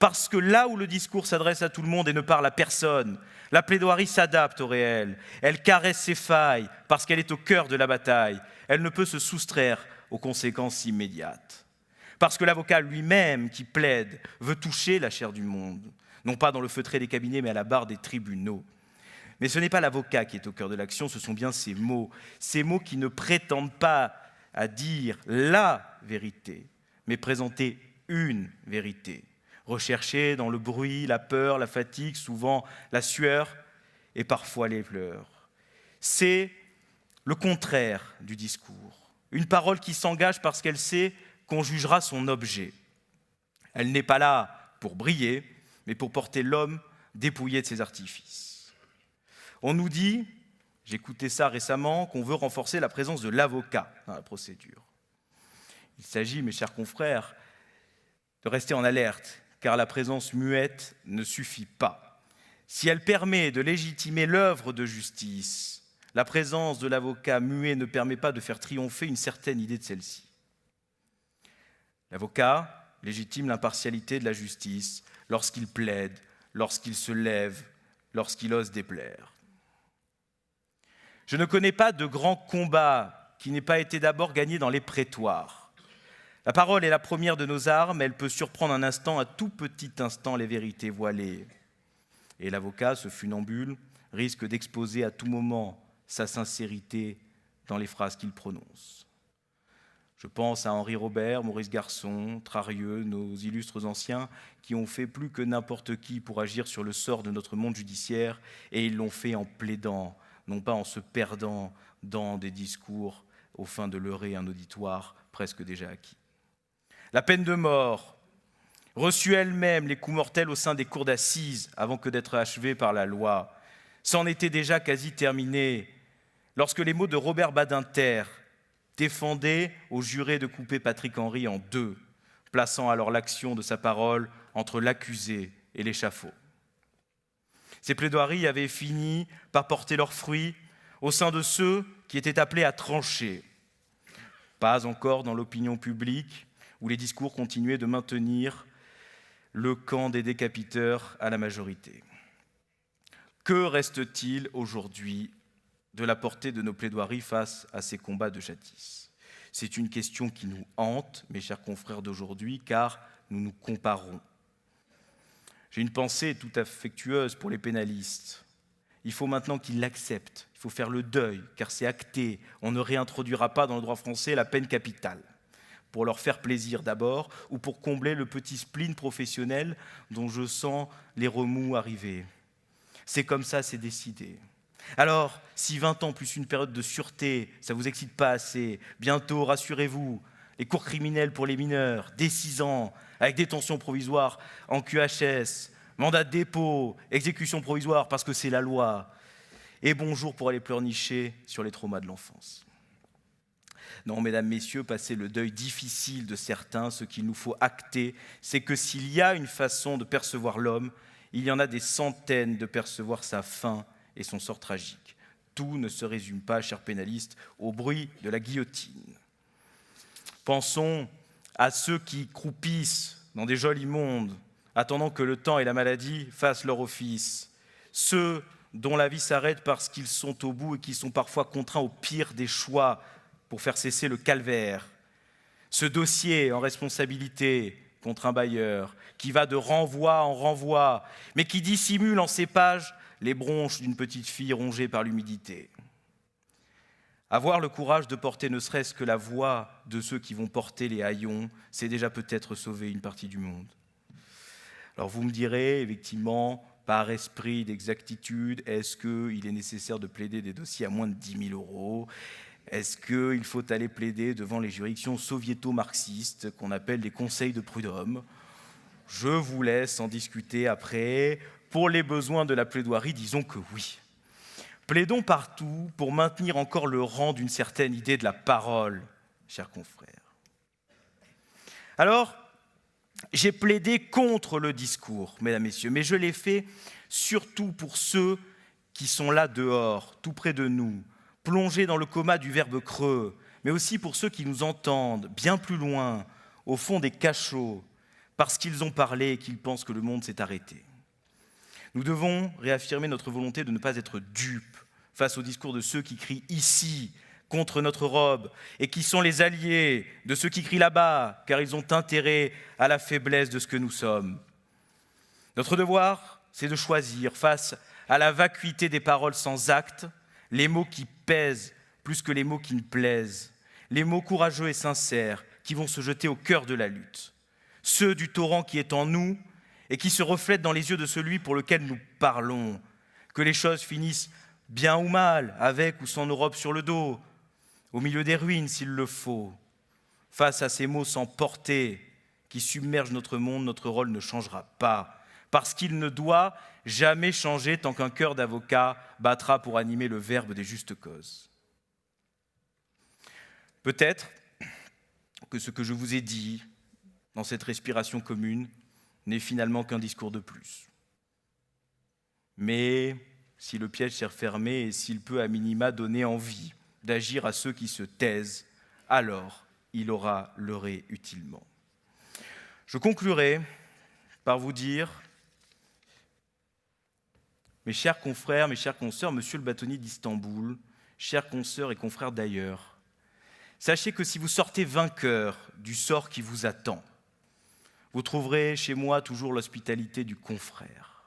Parce que là où le discours s'adresse à tout le monde et ne parle à personne, la plaidoirie s'adapte au réel. Elle caresse ses failles parce qu'elle est au cœur de la bataille. Elle ne peut se soustraire aux conséquences immédiates. Parce que l'avocat lui-même qui plaide veut toucher la chair du monde, non pas dans le feutré des cabinets mais à la barre des tribunaux. Mais ce n'est pas l'avocat qui est au cœur de l'action, ce sont bien ces mots qui ne prétendent pas à dire la vérité, mais présenter une vérité. Recherchée dans le bruit, la peur, la fatigue, souvent la sueur et parfois les pleurs. C'est le contraire du discours. Une parole qui s'engage parce qu'elle sait qu'on jugera son objet. Elle n'est pas là pour briller, mais pour porter l'homme dépouillé de ses artifices. On nous dit, j'écoutais ça récemment, qu'on veut renforcer la présence de l'avocat dans la procédure. Il s'agit, mes chers confrères, de rester en alerte, car la présence muette ne suffit pas. Si elle permet de légitimer l'œuvre de justice, la présence de l'avocat muet ne permet pas de faire triompher une certaine idée de celle-ci. L'avocat légitime l'impartialité de la justice lorsqu'il plaide, lorsqu'il se lève, lorsqu'il ose déplaire. Je ne connais pas de grand combat qui n'ait pas été d'abord gagné dans les prétoires. La parole est la première de nos armes, elle peut surprendre un instant, un tout petit instant, les vérités voilées. Et l'avocat, ce funambule, risque d'exposer à tout moment sa sincérité dans les phrases qu'il prononce. Je pense à Henri Robert, Maurice Garçon, Trarieux, nos illustres anciens, qui ont fait plus que n'importe qui pour agir sur le sort de notre monde judiciaire, et ils l'ont fait en plaidant, non pas en se perdant dans des discours aux fins de leurrer un auditoire presque déjà acquis. La peine de mort, reçut elle-même les coups mortels au sein des cours d'assises avant que d'être achevée par la loi, c'en était déjà quasi terminé lorsque les mots de Robert Badinter défendaient aux jurés de couper Patrick Henry en deux, plaçant alors l'action de sa parole entre l'accusé et l'échafaud. Ces plaidoiries avaient fini par porter leurs fruits au sein de ceux qui étaient appelés à trancher. Pas encore dans l'opinion publique, où les discours continuaient de maintenir le camp des décapiteurs à la majorité. Que reste-t-il aujourd'hui de la portée de nos plaidoiries face à ces combats de jadis? C'est une question qui nous hante, mes chers confrères d'aujourd'hui, car nous nous comparons. J'ai une pensée tout affectueuse pour les pénalistes. Il faut maintenant qu'ils l'acceptent, il faut faire le deuil, car c'est acté. On ne réintroduira pas dans le droit français la peine capitale. pour leur faire plaisir d'abord ou pour combler le petit spleen professionnel dont je sens les remous arriver. C'est comme ça, c'est décidé. Alors, si 20 ans plus une période de sûreté, ça ne vous excite pas assez, bientôt, rassurez-vous, les cours criminels pour les mineurs, dès 6 ans, avec détention provisoire en QHS, mandat de dépôt, exécution provisoire parce que c'est la loi, et bonjour pour aller pleurnicher sur les traumas de l'enfance. Non, mesdames, messieurs, passer le deuil difficile de certains, ce qu'il nous faut acter, c'est que s'il y a une façon de percevoir l'homme, il y en a des centaines de percevoir sa fin et son sort tragique. Tout ne se résume pas, chers pénalistes, au bruit de la guillotine. Pensons à ceux qui croupissent dans des jolis mondes, attendant que le temps et la maladie fassent leur office. Ceux dont la vie s'arrête parce qu'ils sont au bout et qui sont parfois contraints au pire des choix pour faire cesser le calvaire. Ce dossier en responsabilité contre un bailleur qui va de renvoi en renvoi, mais qui dissimule en ses pages les bronches d'une petite fille rongée par l'humidité. Avoir le courage de porter ne serait-ce que la voix de ceux qui vont porter les haillons, c'est déjà peut-être sauver une partie du monde. Alors vous me direz, effectivement, par esprit d'exactitude, est-ce qu'il est nécessaire de plaider des dossiers à moins de 10 000 €? Est-ce qu'il faut aller plaider devant les juridictions soviéto-marxistes qu'on appelle les conseils de prud'homme? Je vous laisse en discuter après. Pour les besoins de la plaidoirie, disons que oui. Plaidons partout pour maintenir encore le rang d'une certaine idée de la parole, chers confrères. Alors, j'ai plaidé contre le discours, mesdames, messieurs, mais je l'ai fait surtout pour ceux qui sont là dehors, tout près de nous, plongés dans le coma du verbe creux, mais aussi pour ceux qui nous entendent bien plus loin, au fond des cachots, parce qu'ils ont parlé et qu'ils pensent que le monde s'est arrêté. Nous devons réaffirmer notre volonté de ne pas être dupes face au discours de ceux qui crient ici contre notre robe et qui sont les alliés de ceux qui crient là-bas, car ils ont intérêt à la faiblesse de ce que nous sommes. Notre devoir, c'est de choisir face à la vacuité des paroles sans acte, les mots qui pèsent plus que les mots qui ne plaisent, les mots courageux et sincères qui vont se jeter au cœur de la lutte, ceux du torrent qui est en nous et qui se reflètent dans les yeux de celui pour lequel nous parlons, que les choses finissent bien ou mal, avec ou sans nos robes sur le dos, au milieu des ruines s'il le faut. Face à ces mots sans portée qui submergent notre monde, notre rôle ne changera pas, parce qu'il ne doit jamais changer tant qu'un cœur d'avocat battra pour animer le verbe des justes causes. Peut-être que ce que je vous ai dit dans cette respiration commune n'est finalement qu'un discours de plus. Mais si le piège s'est refermé et s'il peut à minima donner envie d'agir à ceux qui se taisent, alors il aura leurré utilement. Je conclurai par vous dire, mes chers confrères, mes chères consoeurs, monsieur le bâtonnier d'Istanbul, chers consoeurs et confrères d'ailleurs, sachez que si vous sortez vainqueur du sort qui vous attend, vous trouverez chez moi toujours l'hospitalité du confrère.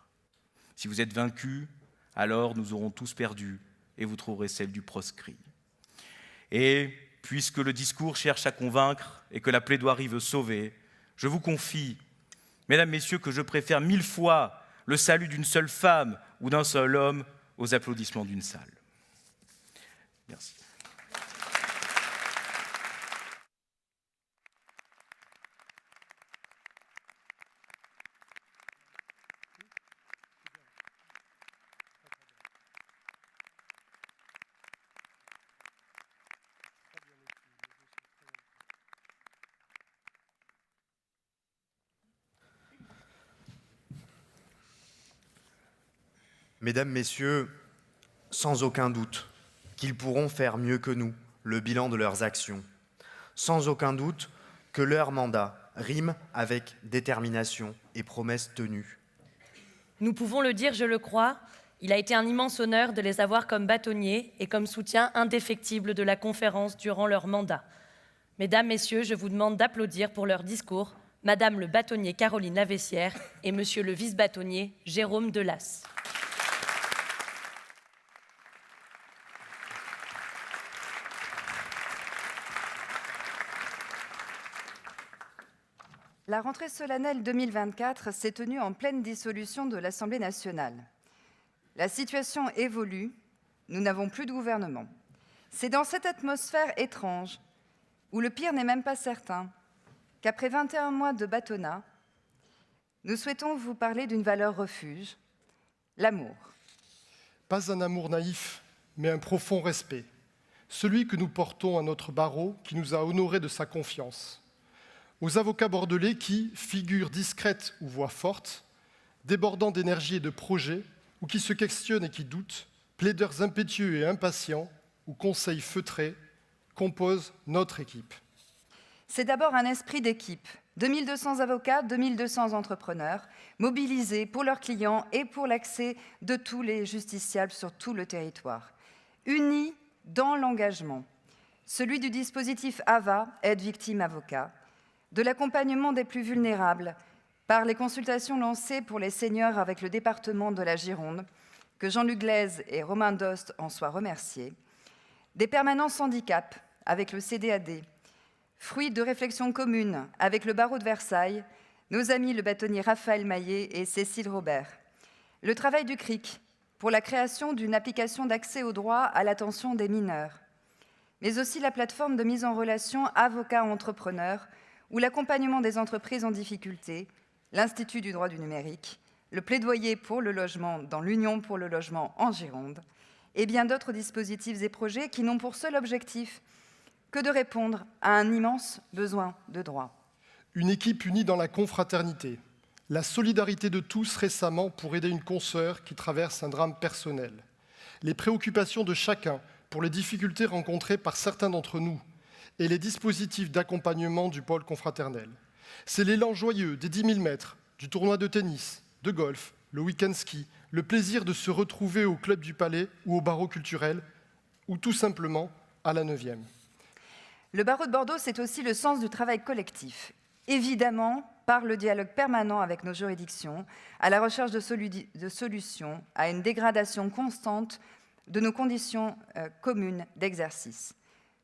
Si vous êtes vaincu, alors nous aurons tous perdu et vous trouverez celle du proscrit. Et puisque le discours cherche à convaincre et que la plaidoirie veut sauver, je vous confie, mesdames, messieurs, que je préfère 1000 fois le salut d'une seule femme ou d'un seul homme aux applaudissements d'une salle. Merci.
Mesdames, Messieurs, sans aucun doute qu'ils pourront faire mieux que nous le bilan de leurs actions. Sans aucun doute que leur mandat rime avec détermination et promesses tenues.
Nous pouvons le dire, je le crois, il a été un immense honneur de les avoir comme bâtonniers et comme soutien indéfectible de la conférence durant leur mandat. Mesdames, Messieurs, je vous demande d'applaudir pour leur discours Madame le bâtonnier Caroline Lavessière et Monsieur le vice-bâtonnier Jérôme Delas.
La rentrée solennelle 2024 s'est tenue en pleine dissolution de l'Assemblée nationale. La situation évolue, nous n'avons plus de gouvernement. C'est dans cette atmosphère étrange, où le pire n'est même pas certain, qu'après 21 mois de bâtonnat, nous souhaitons vous parler d'une valeur refuge, l'amour.
Pas un amour naïf, mais un profond respect, celui que nous portons à notre barreau qui nous a honorés de sa confiance. Aux avocats bordelais qui, figure discrète ou voix forte, débordant d'énergie et de projets, ou qui se questionnent et qui doutent, plaideurs impétueux et impatients, ou conseils feutrés, composent notre équipe.
C'est d'abord un esprit d'équipe. 2200 avocats, 2200 entrepreneurs, mobilisés pour leurs clients et pour l'accès de tous les justiciables sur tout le territoire. Unis dans l'engagement, celui du dispositif AVA, Aide Victime Avocat, de l'accompagnement des plus vulnérables par les consultations lancées pour les seniors avec le département de la Gironde, que Jean-Luc Glaise et Romain Dost en soient remerciés, des permanences handicap avec le CDAD, fruit de réflexions communes avec le barreau de Versailles, nos amis le bâtonnier Raphaël Maillet et Cécile Robert, le travail du CRIC pour la création d'une application d'accès au droit à l'attention des mineurs, mais aussi la plateforme de mise en relation avocats-entrepreneurs ou l'accompagnement des entreprises en difficulté, l'Institut du droit du numérique, le plaidoyer pour le logement dans l'Union pour le logement en Gironde, et bien d'autres dispositifs et projets qui n'ont pour seul objectif que de répondre à un immense besoin de droit.
Une équipe unie dans la confraternité, la solidarité de tous récemment pour aider une consoeur qui traverse un drame personnel, les préoccupations de chacun pour les difficultés rencontrées par certains d'entre nous et les dispositifs d'accompagnement du pôle confraternel. C'est l'élan joyeux des 10 000 mètres, du tournoi de tennis, de golf, le week-end ski, le plaisir de se retrouver au Club du Palais ou au barreau culturel, ou tout simplement à la 9e.
Le barreau de Bordeaux, c'est aussi le sens du travail collectif. Évidemment, par le dialogue permanent avec nos juridictions, à la recherche de solutions, à une dégradation constante de nos conditions communes d'exercice.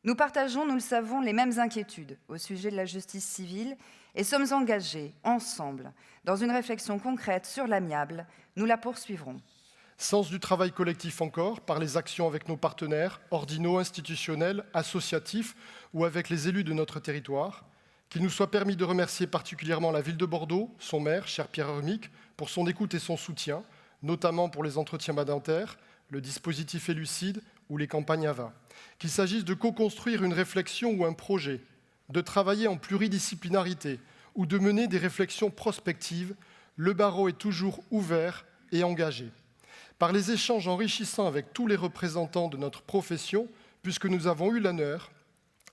Nous partageons, nous le savons, les mêmes inquiétudes au sujet de la justice civile et sommes engagés, ensemble, dans une réflexion concrète sur l'amiable. Nous la poursuivrons.
Sens du travail collectif encore, par les actions avec nos partenaires, ordinaux, institutionnels, associatifs ou avec les élus de notre territoire. Qu'il nous soit permis de remercier particulièrement la ville de Bordeaux, son maire, cher Pierre Hermic, pour son écoute et son soutien, notamment pour les entretiens mandataires, le dispositif Élucide ou les campagnes AVA. Qu'il s'agisse de co-construire une réflexion ou un projet, de travailler en pluridisciplinarité ou de mener des réflexions prospectives, le barreau est toujours ouvert et engagé. Par les échanges enrichissants avec tous les représentants de notre profession, puisque nous avons eu l'honneur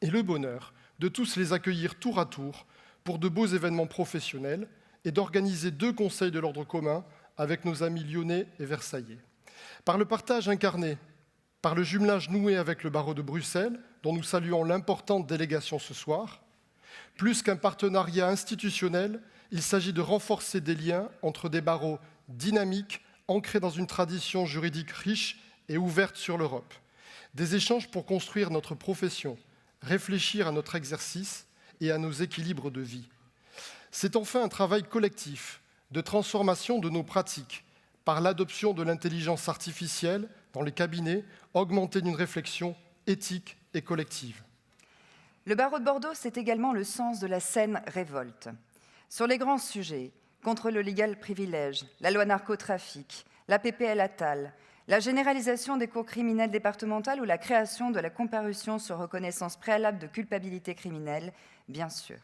et le bonheur de tous les accueillir tour à tour pour de beaux événements professionnels et d'organiser 2 conseils de l'ordre commun avec nos amis lyonnais et versaillais. Par le partage incarné, par le jumelage noué avec le barreau de Bruxelles, dont nous saluons l'importante délégation ce soir, plus qu'un partenariat institutionnel, il s'agit de renforcer des liens entre des barreaux dynamiques, ancrés dans une tradition juridique riche et ouverte sur l'Europe. Des échanges pour construire notre profession, réfléchir à notre exercice et à nos équilibres de vie. C'est enfin un travail collectif de transformation de nos pratiques par l'adoption de l'intelligence artificielle dans les cabinets, augmentée d'une réflexion éthique et collective.
Le barreau de Bordeaux, c'est également le sens de la saine révolte. Sur les grands sujets, contre le légal privilège, la loi narcotrafic, la PPL Attal, la généralisation des cours criminelles départementales ou la création de la comparution sur reconnaissance préalable de culpabilité criminelle, bien sûr.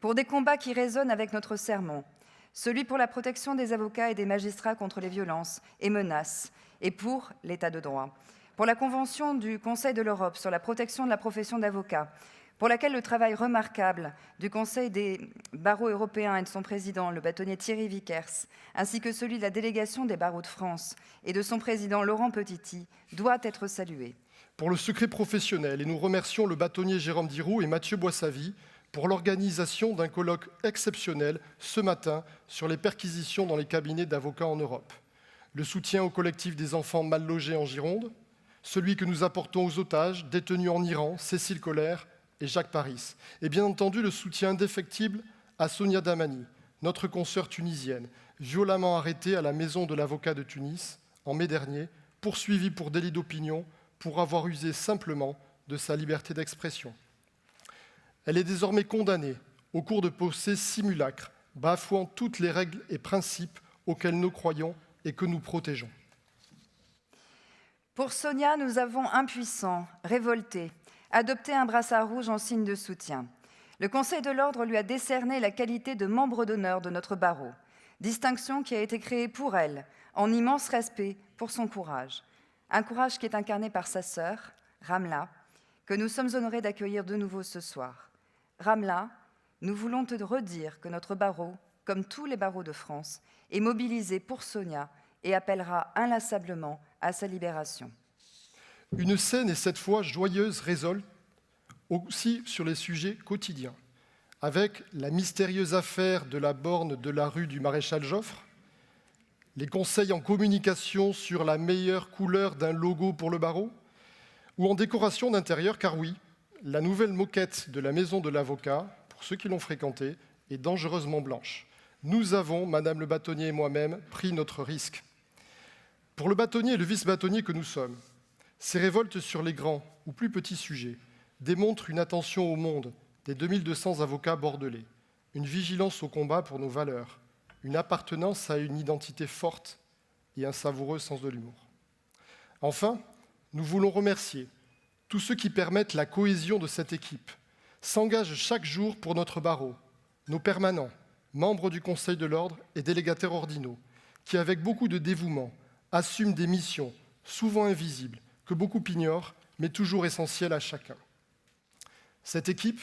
Pour des combats qui résonnent avec notre serment, celui pour la protection des avocats et des magistrats contre les violences et menaces, et pour l'état de droit, pour la Convention du Conseil de l'Europe sur la protection de la profession d'avocat, pour laquelle le travail remarquable du Conseil des barreaux européens et de son président, le bâtonnier Thierry Vickers, ainsi que celui de la délégation des barreaux de France et de son président Laurent Petiti, doit être salué.
Pour le secret professionnel, et nous remercions le bâtonnier Jérôme Diroux et Mathieu Boissavy pour l'organisation d'un colloque exceptionnel ce matin sur les perquisitions dans les cabinets d'avocats en Europe. Le soutien au collectif des enfants mal logés en Gironde, celui que nous apportons aux otages détenus en Iran, Cécile Colère et Jacques Paris, et bien entendu le soutien indéfectible à Sonia Damani, notre consoeur tunisienne, violemment arrêtée à la maison de l'avocat de Tunis en mai dernier, poursuivie pour délit d'opinion pour avoir usé simplement de sa liberté d'expression. Elle est désormais condamnée au cours de procès simulacres, bafouant toutes les règles et principes auxquels nous croyons et que nous protégeons.
Pour Sonia, nous avons, impuissants, révoltés, adopté un brassard rouge en signe de soutien. Le Conseil de l'Ordre lui a décerné la qualité de membre d'honneur de notre barreau, distinction qui a été créée pour elle, en immense respect pour son courage. Un courage qui est incarné par sa sœur, Ramla, que nous sommes honorés d'accueillir de nouveau ce soir. Ramla, nous voulons te redire que notre barreau, comme tous les barreaux de France, est mobilisé pour Sonia et appellera inlassablement à sa libération.
Une scène et cette fois joyeuse résole aussi sur les sujets quotidiens, avec la mystérieuse affaire de la borne de la rue du Maréchal Joffre, les conseils en communication sur la meilleure couleur d'un logo pour le barreau, ou en décoration d'intérieur, car oui, la nouvelle moquette de la maison de l'avocat, pour ceux qui l'ont fréquentée, est dangereusement blanche. Nous avons, Madame le bâtonnier et moi-même, pris notre risque. Pour le bâtonnier et le vice-bâtonnier que nous sommes, ces révoltes sur les grands ou plus petits sujets démontrent une attention au monde des 2200 avocats bordelais, une vigilance au combat pour nos valeurs, une appartenance à une identité forte et un savoureux sens de l'humour. Enfin, nous voulons remercier tous ceux qui permettent la cohésion de cette équipe, s'engagent chaque jour pour notre barreau, nos permanents, membres du Conseil de l'Ordre et délégataires ordinaux, qui, avec beaucoup de dévouement, assument des missions souvent invisibles, que beaucoup ignorent, mais toujours essentielles à chacun. Cette équipe,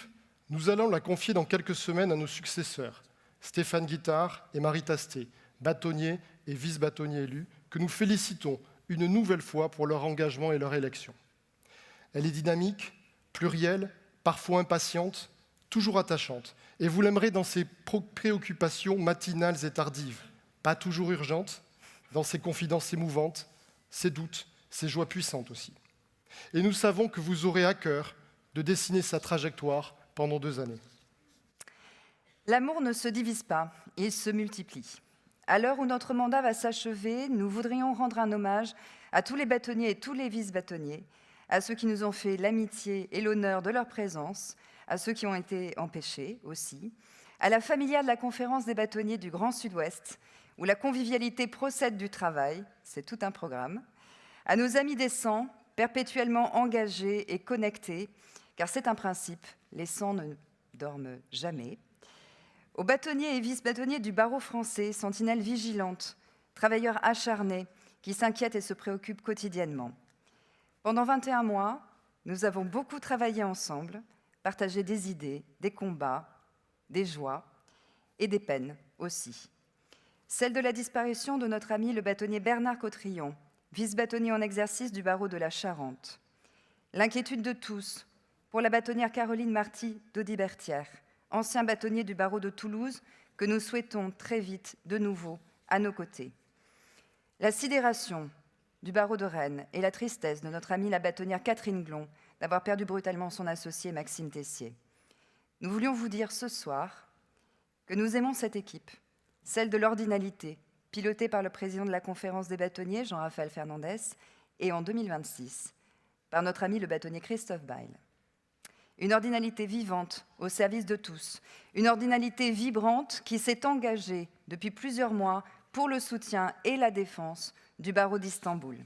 nous allons la confier dans quelques semaines à nos successeurs, Stéphane Guittard et Marie Tastet, bâtonniers et vice-bâtonniers élus, que nous félicitons une nouvelle fois pour leur engagement et leur élection. Elle est dynamique, plurielle, parfois impatiente, toujours attachante, et vous l'aimerez dans ses préoccupations matinales et tardives, pas toujours urgentes, dans ses confidences émouvantes, ses doutes, ses joies puissantes aussi. Et nous savons que vous aurez à cœur de dessiner sa trajectoire pendant 2 années.
L'amour ne se divise pas, il se multiplie. À l'heure où notre mandat va s'achever, nous voudrions rendre un hommage à tous les bâtonniers et tous les vice-bâtonniers, à ceux qui nous ont fait l'amitié et l'honneur de leur présence, à ceux qui ont été empêchés aussi, à la familiale de la conférence des bâtonniers du Grand Sud-Ouest, où la convivialité procède du travail, c'est tout un programme, à nos amis des 100, perpétuellement engagés et connectés, car c'est un principe, les 100 ne dorment jamais, aux bâtonniers et vice-bâtonniers du barreau français, sentinelles vigilantes, travailleurs acharnés, qui s'inquiètent et se préoccupent quotidiennement. Pendant 21 mois, nous avons beaucoup travaillé ensemble, partagé des idées, des combats, des joies et des peines aussi. Celle de la disparition de notre ami le bâtonnier Bernard Cautrillon, vice-bâtonnier en exercice du barreau de la Charente. L'inquiétude de tous pour la bâtonnière Caroline Marty d'Audibertière, ancien bâtonnier du barreau de Toulouse, que nous souhaitons très vite de nouveau à nos côtés. La sidération du barreau de Rennes et la tristesse de notre amie la bâtonnière Catherine Glon d'avoir perdu brutalement son associé Maxime Tessier. Nous voulions vous dire ce soir que nous aimons cette équipe, celle de l'ordinalité, pilotée par le président de la conférence des bâtonniers, Jean-Raphaël Fernandez, et en 2026, par notre ami le bâtonnier Christophe Bail. Une ordinalité vivante au service de tous, une ordinalité vibrante qui s'est engagée depuis plusieurs mois pour le soutien et la défense du barreau d'Istanbul.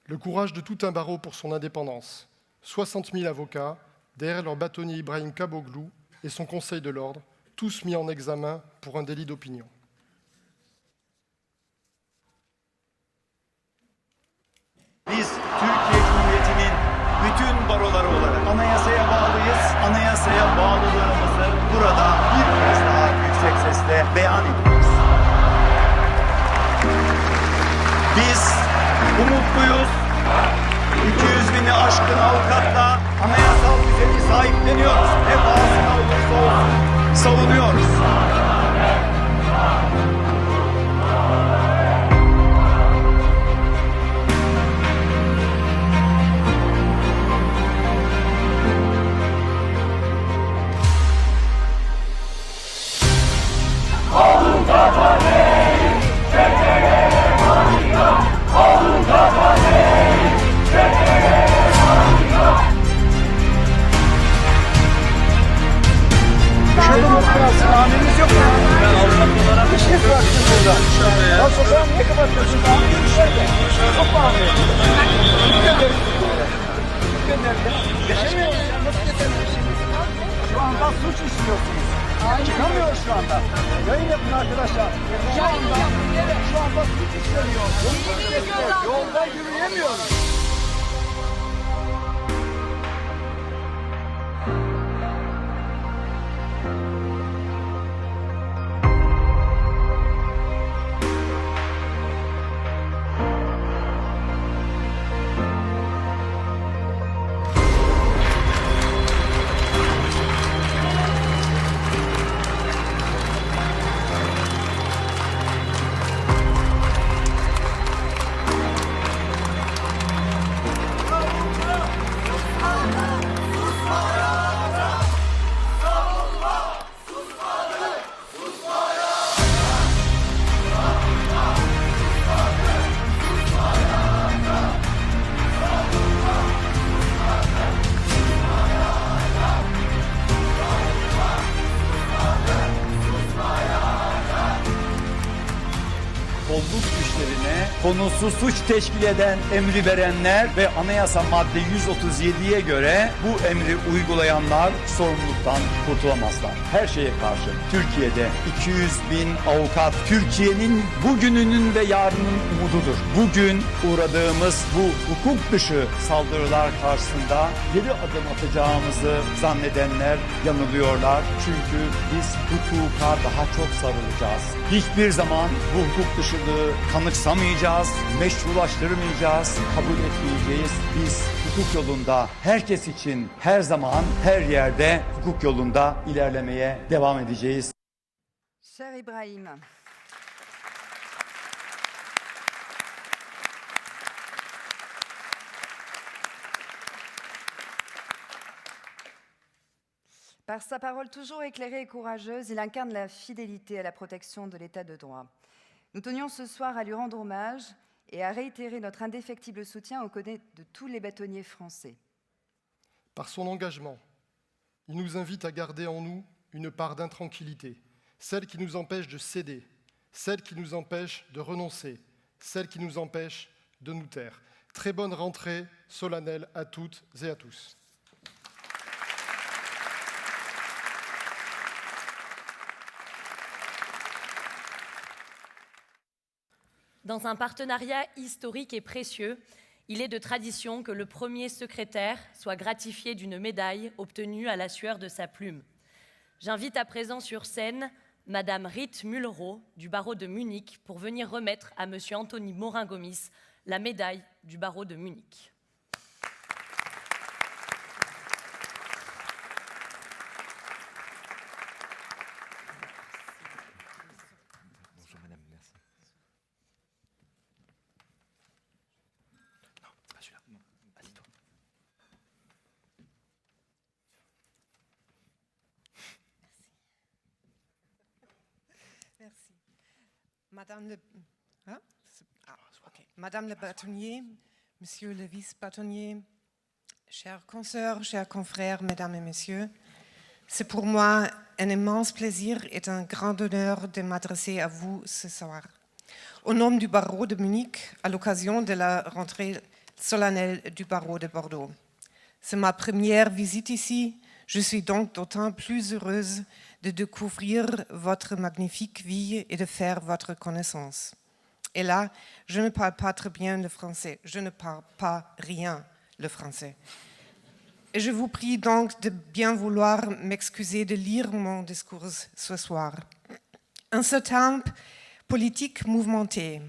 Le courage de tout un barreau pour son indépendance. 60 000 avocats, derrière leur bâtonnier Ibrahim Kaboglou et son conseil de l'ordre, tous mis en examen pour un délit d'opinion.
Biz Türkiye Cumhuriyeti'nin bütün baroları olarak anayasaya bağlıyız. Anayasaya bağlılığımızı burada bir kez daha yüksek sesle beyan ediyoruz. Biz umutluyuz. 200 bini aşkın avukatla anayasal düzeni sahipleniyoruz. Ne pahasına olursa olsun savunuyoruz. Geçemiyoruz ya. Nasıl geçemiyoruz? Şu anda suç işliyorsunuz. Çıkamıyoruz şu anda. Yayın yapın arkadaşlar. Şu anda suç işleniyor. Yolda yürüyemiyoruz.
kolluk güçlerine konusu suç teşkil eden emri verenler ve anayasa madde 137'ye göre bu emri uygulayanlar sorumluluktan kurtulamazlar. Her şeye karşı Türkiye'de 200.000 avukat Türkiye'nin bugününün ve yarının umududur. Bugün uğradığımız bu hukuk dışı saldırılar karşısında geri adım atacağımızı zannedenler yanılıyorlar. Çünkü biz hukuka daha çok sarılacağız. Hiçbir zaman bu hukuk dışılığı kanıksamayacağız, meşrulaştırmayacağız, kabul etmeyeceğiz. Biz hukuk yolunda herkes için her zaman, her yerde hukuk yolunda ilerlemeye devam edeceğiz.
Cher Ibrahim, par sa parole toujours éclairée et courageuse, il incarne la fidélité à la protection de l'état de droit. Nous tenions ce soir à lui rendre hommage et à réitérer notre indéfectible soutien aux côtés de tous les bâtonniers français.
Par son engagement, il nous invite à garder en nous une part d'intranquillité, celle qui nous empêche de céder, celle qui nous empêche de renoncer, celle qui nous empêche de nous taire. Très bonne rentrée solennelle à toutes et à tous.
Dans un partenariat historique et précieux, il est de tradition que le premier secrétaire soit gratifié d'une médaille obtenue à la sueur de sa plume. J'invite à présent sur scène Madame Rite Mulleraux du barreau de Munich pour venir remettre à Monsieur Anthony Morin-Gomis la médaille du barreau de Munich.
Bonjour madame, merci. Non, pas celui-là. Non, vas-y toi.
Merci. Madame le, hein? Ok. Madame le bâtonnier, Monsieur le vice-bâtonnier, chers consoeurs, chers confrères, mesdames et messieurs, c'est pour moi un immense plaisir et un grand honneur de m'adresser à vous ce soir. Au nom du barreau de Munich, à l'occasion de la rentrée solennelle du barreau de Bordeaux. C'est ma première visite ici. Je suis donc d'autant plus heureuse de découvrir votre magnifique vie et de faire votre connaissance. Et là, je ne parle pas très bien le français. Je ne parle pas rien le français. Et je vous prie donc de bien vouloir m'excuser de lire mon discours ce soir. En ce temps politique mouvementé,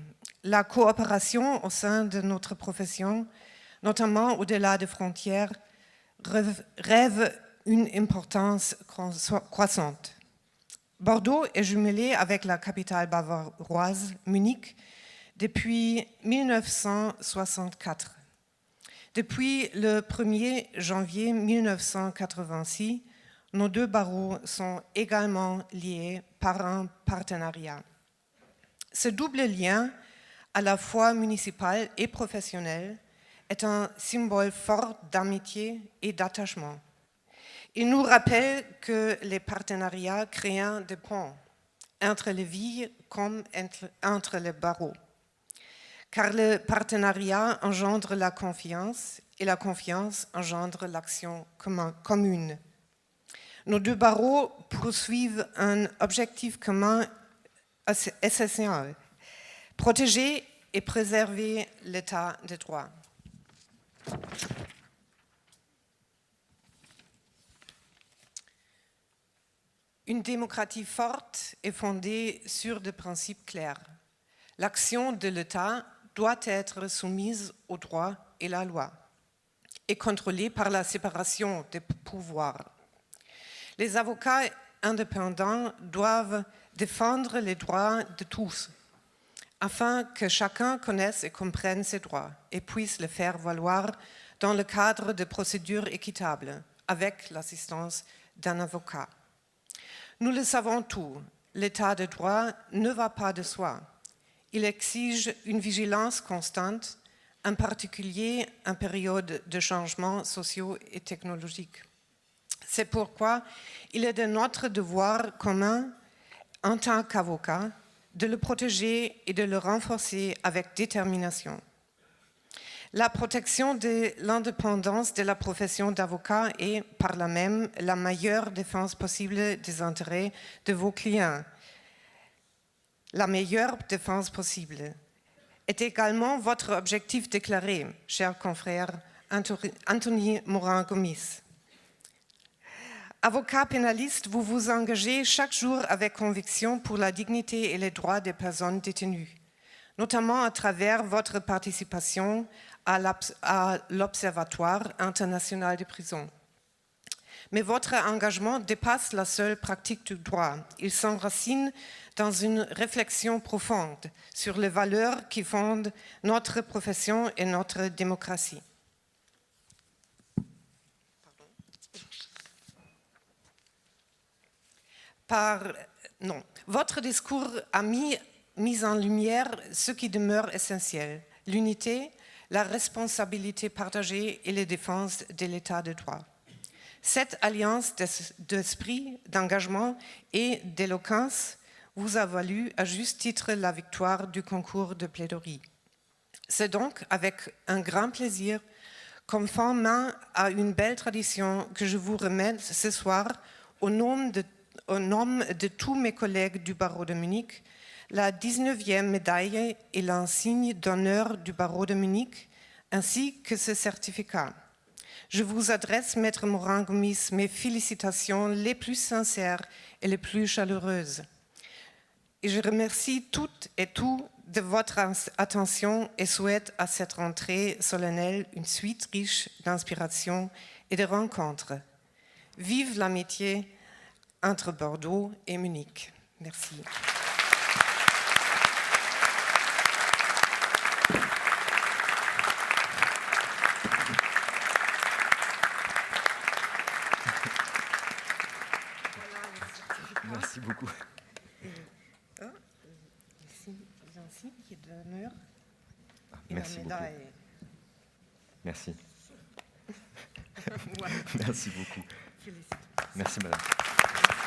la coopération au sein de notre profession, notamment au-delà des frontières, rêve une importance croissante. Bordeaux est jumelé avec la capitale bavaroise, Munich, depuis 1964. Depuis le 1er janvier 1986, nos deux barreaux sont également liés par un partenariat. Ce double lien, à la fois municipal et professionnel, est un symbole fort d'amitié et d'attachement. Il nous rappelle que les partenariats créent des ponts entre les villes comme entre les barreaux. car le partenariat engendre la confiance et la confiance engendre l'action commune. Nos deux barreaux poursuivent un objectif commun essentiel, protéger et préserver l'état de droit. Une démocratie forte est fondée sur des principes clairs. L'action de l'État doit être soumise au droit et la loi et contrôlée par la séparation des pouvoirs. Les avocats indépendants doivent défendre les droits de tous afin que chacun connaisse et comprenne ses droits et puisse les faire valoir dans le cadre de procédures équitables avec l'assistance d'un avocat. Nous le savons tous, l'état de droit ne va pas de soi. Il exige une vigilance constante, en particulier en période de changements sociaux et technologiques. C'est pourquoi il est de notre devoir commun, en tant qu'avocat, de le protéger et de le renforcer avec détermination. La protection de l'indépendance de la profession d'avocat est, par là même, la meilleure défense possible des intérêts de vos clients. La meilleure défense possible est également votre objectif déclaré, cher confrère Anthony Morin-Gomis. Avocat pénaliste, vous vous engagez chaque jour avec conviction pour la dignité et les droits des personnes détenues, notamment à travers votre participation à l'Observatoire international des prisons. Mais votre engagement dépasse la seule pratique du droit. Il s'enracine dans une réflexion profonde sur les valeurs qui fondent notre profession et notre démocratie. Votre discours a mis en lumière ce qui demeure essentiel, l'unité, la responsabilité partagée et la défense de l'état de droit. Cette alliance d'esprit, d'engagement et d'éloquence vous a valu à juste titre la victoire du concours de plaidoirie. C'est donc avec un grand plaisir, conformément à une belle tradition, que je vous remets ce soir, au nom de tous mes collègues du barreau de Munich, la 19e médaille et l'insigne d'honneur du barreau de Munich, ainsi que ce certificat. Je vous adresse, Maître Morin-Gomis, mes félicitations les plus sincères et les plus chaleureuses. Et je remercie toutes et tous de votre attention et souhaite à cette rentrée solennelle une suite riche d'inspiration et de rencontres. Vive l'amitié entre Bordeaux et Munich. Merci.
Merci beaucoup.
Ici, qui demeure.
Merci beaucoup. Merci.
Voilà.
Merci beaucoup.
Félicitations.
Merci madame.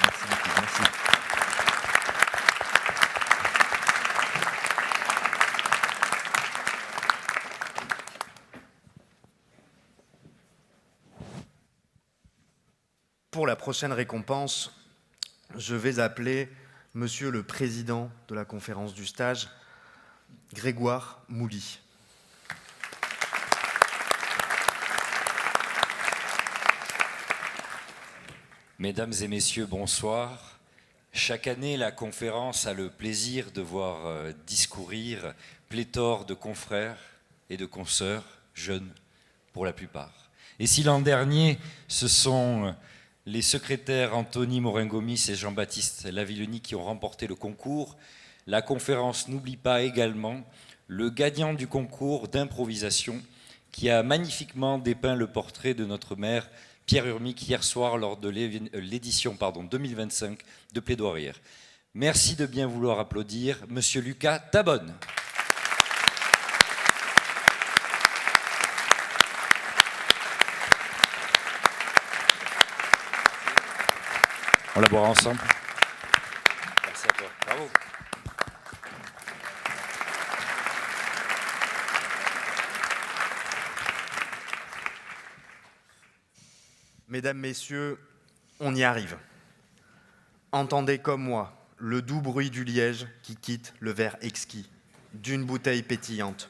Merci beaucoup. Merci.
Pour la prochaine récompense, je vais appeler Monsieur le Président de la conférence du stage, Grégoire Mouly.
Mesdames et messieurs, bonsoir. Chaque année, la conférence a le plaisir de voir discourir pléthore de confrères et de consoeurs, jeunes pour la plupart. Et si l'an dernier, ce sont les secrétaires Anthony Morin-Gomis et Jean-Baptiste Lavillenie qui ont remporté le concours, la conférence n'oublie pas également le gagnant du concours d'improvisation qui a magnifiquement dépeint le portrait de notre maire Pierre Urmic hier soir lors de l'édition 2025 de Plaidoirie. Merci de bien vouloir applaudir Monsieur Lucas Tabonne. On la boira ensemble. Merci à toi. Bravo.
Mesdames, Messieurs, on y arrive. Entendez comme moi le doux bruit du liège qui quitte le verre exquis d'une bouteille pétillante.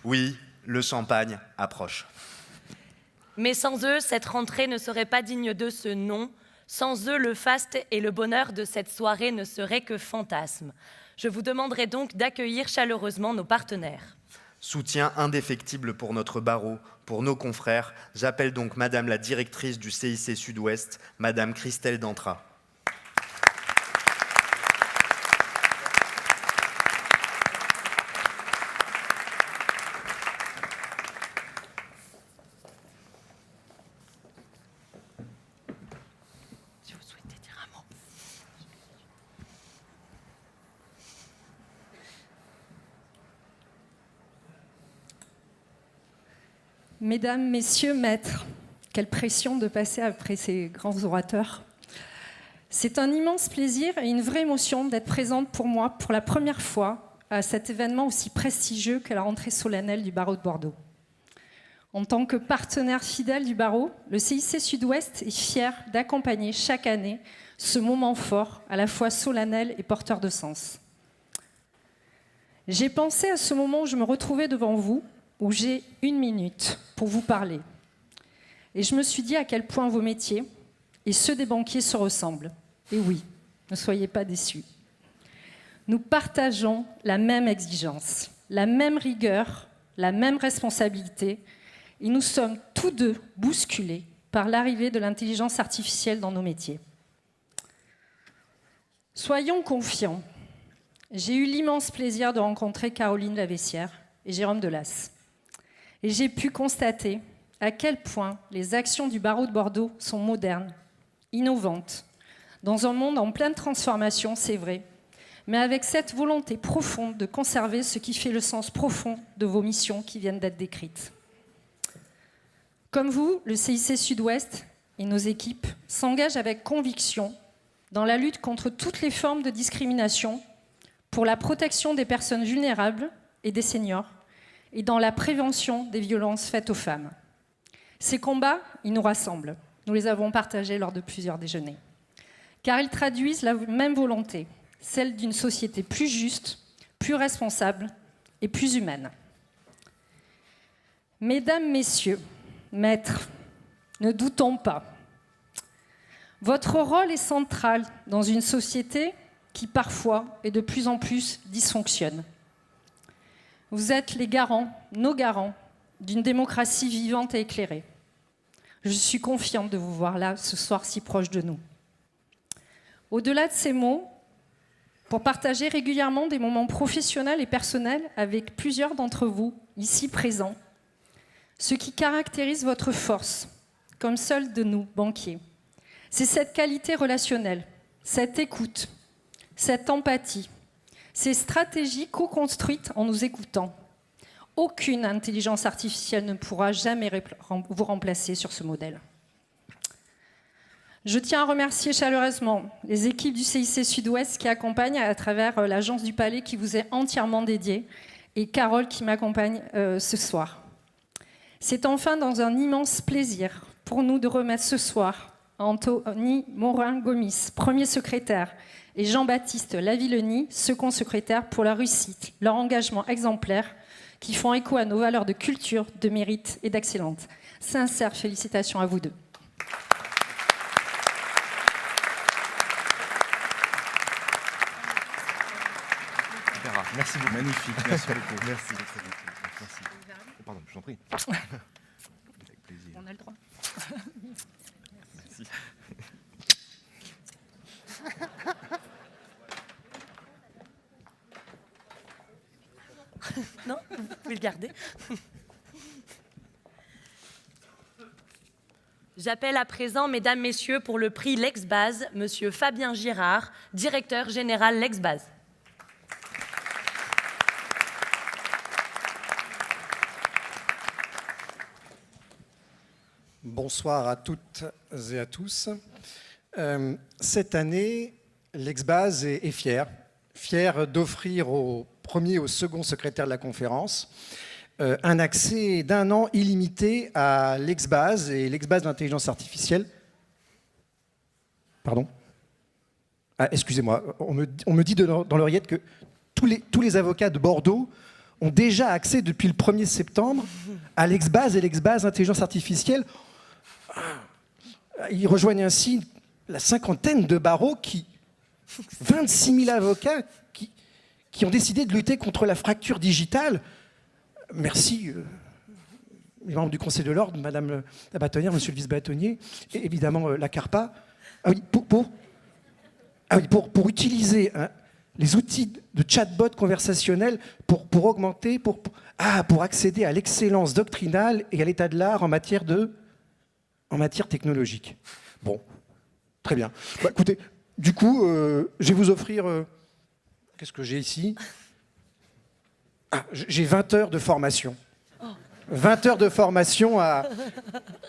Oui, le champagne approche.
Mais sans eux, cette rentrée ne serait pas digne de ce nom. Sans eux, le faste et le bonheur de cette soirée ne seraient que fantasmes. Je vous demanderai donc d'accueillir chaleureusement nos partenaires.
Soutien indéfectible pour notre barreau, pour nos confrères. J'appelle donc Madame la directrice du CIC Sud-Ouest, Madame Christelle Dantrat.
Si vous souhaitez dire un mot.
Mesdames, Messieurs, maîtres, quelle pression de passer après ces grands orateurs. C'est un immense plaisir et une vraie émotion d'être présente pour moi pour la première fois à cet événement aussi prestigieux que la rentrée solennelle du barreau de Bordeaux. En tant que partenaire fidèle du barreau, le CIC Sud-Ouest est fier d'accompagner chaque année ce moment fort, à la fois solennel et porteur de sens. J'ai pensé à ce moment où je me retrouvais devant vous, où j'ai 1 minute pour vous parler. Et je me suis dit à quel point vos métiers et ceux des banquiers se ressemblent. Et oui, ne soyez pas déçus. Nous partageons la même exigence, la même rigueur, la même responsabilité, et nous sommes tous deux bousculés par l'arrivée de l'intelligence artificielle dans nos métiers. Soyons confiants. J'ai eu l'immense plaisir de rencontrer Caroline Lavessière et Jérôme Delas. Et j'ai pu constater à quel point les actions du barreau de Bordeaux sont modernes, innovantes, dans un monde en pleine transformation, c'est vrai, mais avec cette volonté profonde de conserver ce qui fait le sens profond de vos missions qui viennent d'être décrites. Comme vous, le CIC Sud-Ouest et nos équipes s'engagent avec conviction dans la lutte contre toutes les formes de discrimination, pour la protection des personnes vulnérables et des seniors, et dans la prévention des violences faites aux femmes. Ces combats, ils nous rassemblent. Nous les avons partagés lors de plusieurs déjeuners. Car ils traduisent la même volonté, celle d'une société plus juste, plus responsable et plus humaine. Mesdames, Messieurs, maîtres, ne doutons pas. Votre rôle est central dans une société qui parfois et de plus en plus dysfonctionne. Vous êtes les garants, nos garants, d'une démocratie vivante et éclairée. Je suis confiante de vous voir là, ce soir, si proche de nous. Au-delà de ces mots, pour partager régulièrement des moments professionnels et personnels avec plusieurs d'entre vous, ici présents, ce qui caractérise votre force, comme seul de nous, banquiers, c'est cette qualité relationnelle, cette écoute, cette empathie, ces stratégies co-construites en nous écoutant. Aucune intelligence artificielle ne pourra jamais vous remplacer sur ce modèle. Je tiens à remercier chaleureusement les équipes du CIC Sud-Ouest qui accompagnent à travers l'Agence du Palais qui vous est entièrement dédiée et Carole qui m'accompagne ce soir. C'est enfin dans un immense plaisir pour nous de remettre ce soir Anthony Morin-Gomis, premier secrétaire, et Jean-Baptiste Lavillenie, second secrétaire, pour leur réussite, leur engagement exemplaire, qui font écho à nos valeurs de culture, de mérite et d'excellence. Sincères félicitations à vous deux.
Merci beaucoup.
Magnifique, merci beaucoup.
Merci. Merci. Oh, pardon, je t'en prie. Avec plaisir.
On a le droit.
Merci.
Non, vous pouvez le garder. J'appelle à présent, mesdames, messieurs, pour le prix Lexbase, monsieur Fabien Girard, directeur général Lexbase.
Bonsoir à toutes et à tous. Cette année, Lexbase est fier d'offrir au premier et au second secrétaire de la conférence un accès d'1 an illimité à l'Exbase et l'Exbase d'intelligence artificielle. Pardon ? Ah, excusez-moi, on me dit dans l'oreillette que tous les avocats de Bordeaux ont déjà accès depuis le 1er septembre à l'Exbase et l'Exbase intelligence artificielle. Ils rejoignent ainsi la cinquantaine de barreaux 26 000 avocats qui ont décidé de lutter contre la fracture digitale. Merci, les membres du Conseil de l'Ordre, Madame la bâtonnière, Monsieur le vice-bâtonnier, et évidemment la CARPA. Ah oui, pour utiliser les outils de chatbot conversationnel pour augmenter, pour accéder à l'excellence doctrinale et à l'état de l'art en matière technologique. Bon, très bien. Bah, écoutez, du coup, je vais vous offrir... qu'est-ce que j'ai ici ? J'ai 20 heures de formation. 20 heures de formation à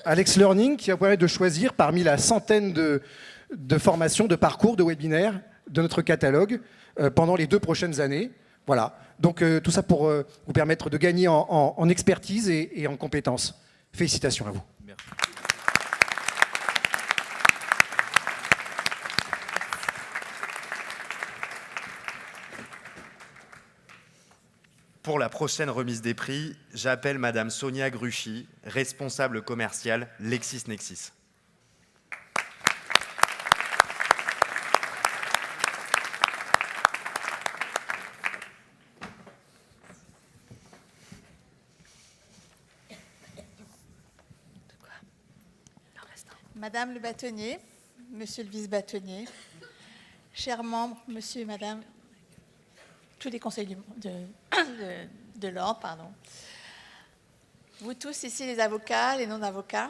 Alex Learning qui va permettre de choisir parmi la centaine de formations, de parcours, de webinaires de notre catalogue pendant les 2 prochaines années. Voilà. Donc tout ça pour vous permettre de gagner en expertise et en compétences. Félicitations à vous.
Merci.
Pour la prochaine remise des prix, j'appelle Madame Sonia Gruchy, responsable commerciale LexisNexis.
Madame le bâtonnier, Monsieur le vice-bâtonnier, chers membres, Monsieur et Madame, tous les conseils de l'ordre, pardon. Vous tous ici, les avocats, les non-avocats,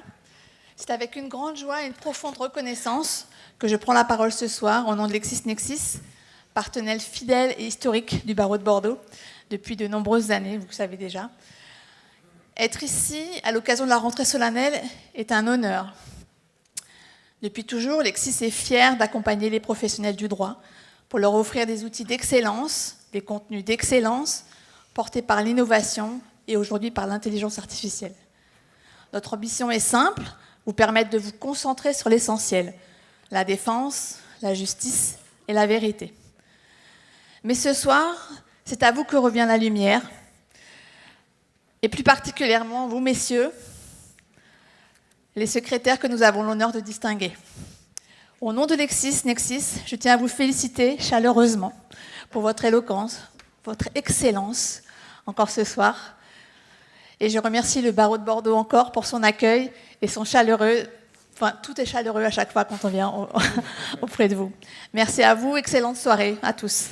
c'est avec une grande joie et une profonde reconnaissance que je prends la parole ce soir au nom de LexisNexis, partenaire fidèle et historique du barreau de Bordeaux depuis de nombreuses années, vous le savez déjà. Être ici, à l'occasion de la rentrée solennelle, est un honneur. Depuis toujours, Lexis est fier d'accompagner les professionnels du droit pour leur offrir des outils d'excellence, des contenus d'excellence, portés par l'innovation et aujourd'hui par l'intelligence artificielle. Notre ambition est simple, vous permettre de vous concentrer sur l'essentiel, la défense, la justice et la vérité. Mais ce soir, c'est à vous que revient la lumière, et plus particulièrement vous, messieurs, les secrétaires que nous avons l'honneur de distinguer. Au nom de LexisNexis, je tiens à vous féliciter chaleureusement pour votre éloquence, votre excellence, encore ce soir. Et je remercie le barreau de Bordeaux encore pour son accueil et son chaleureux, enfin tout est chaleureux à chaque fois quand on vient auprès de vous. Merci à vous, excellente soirée à tous.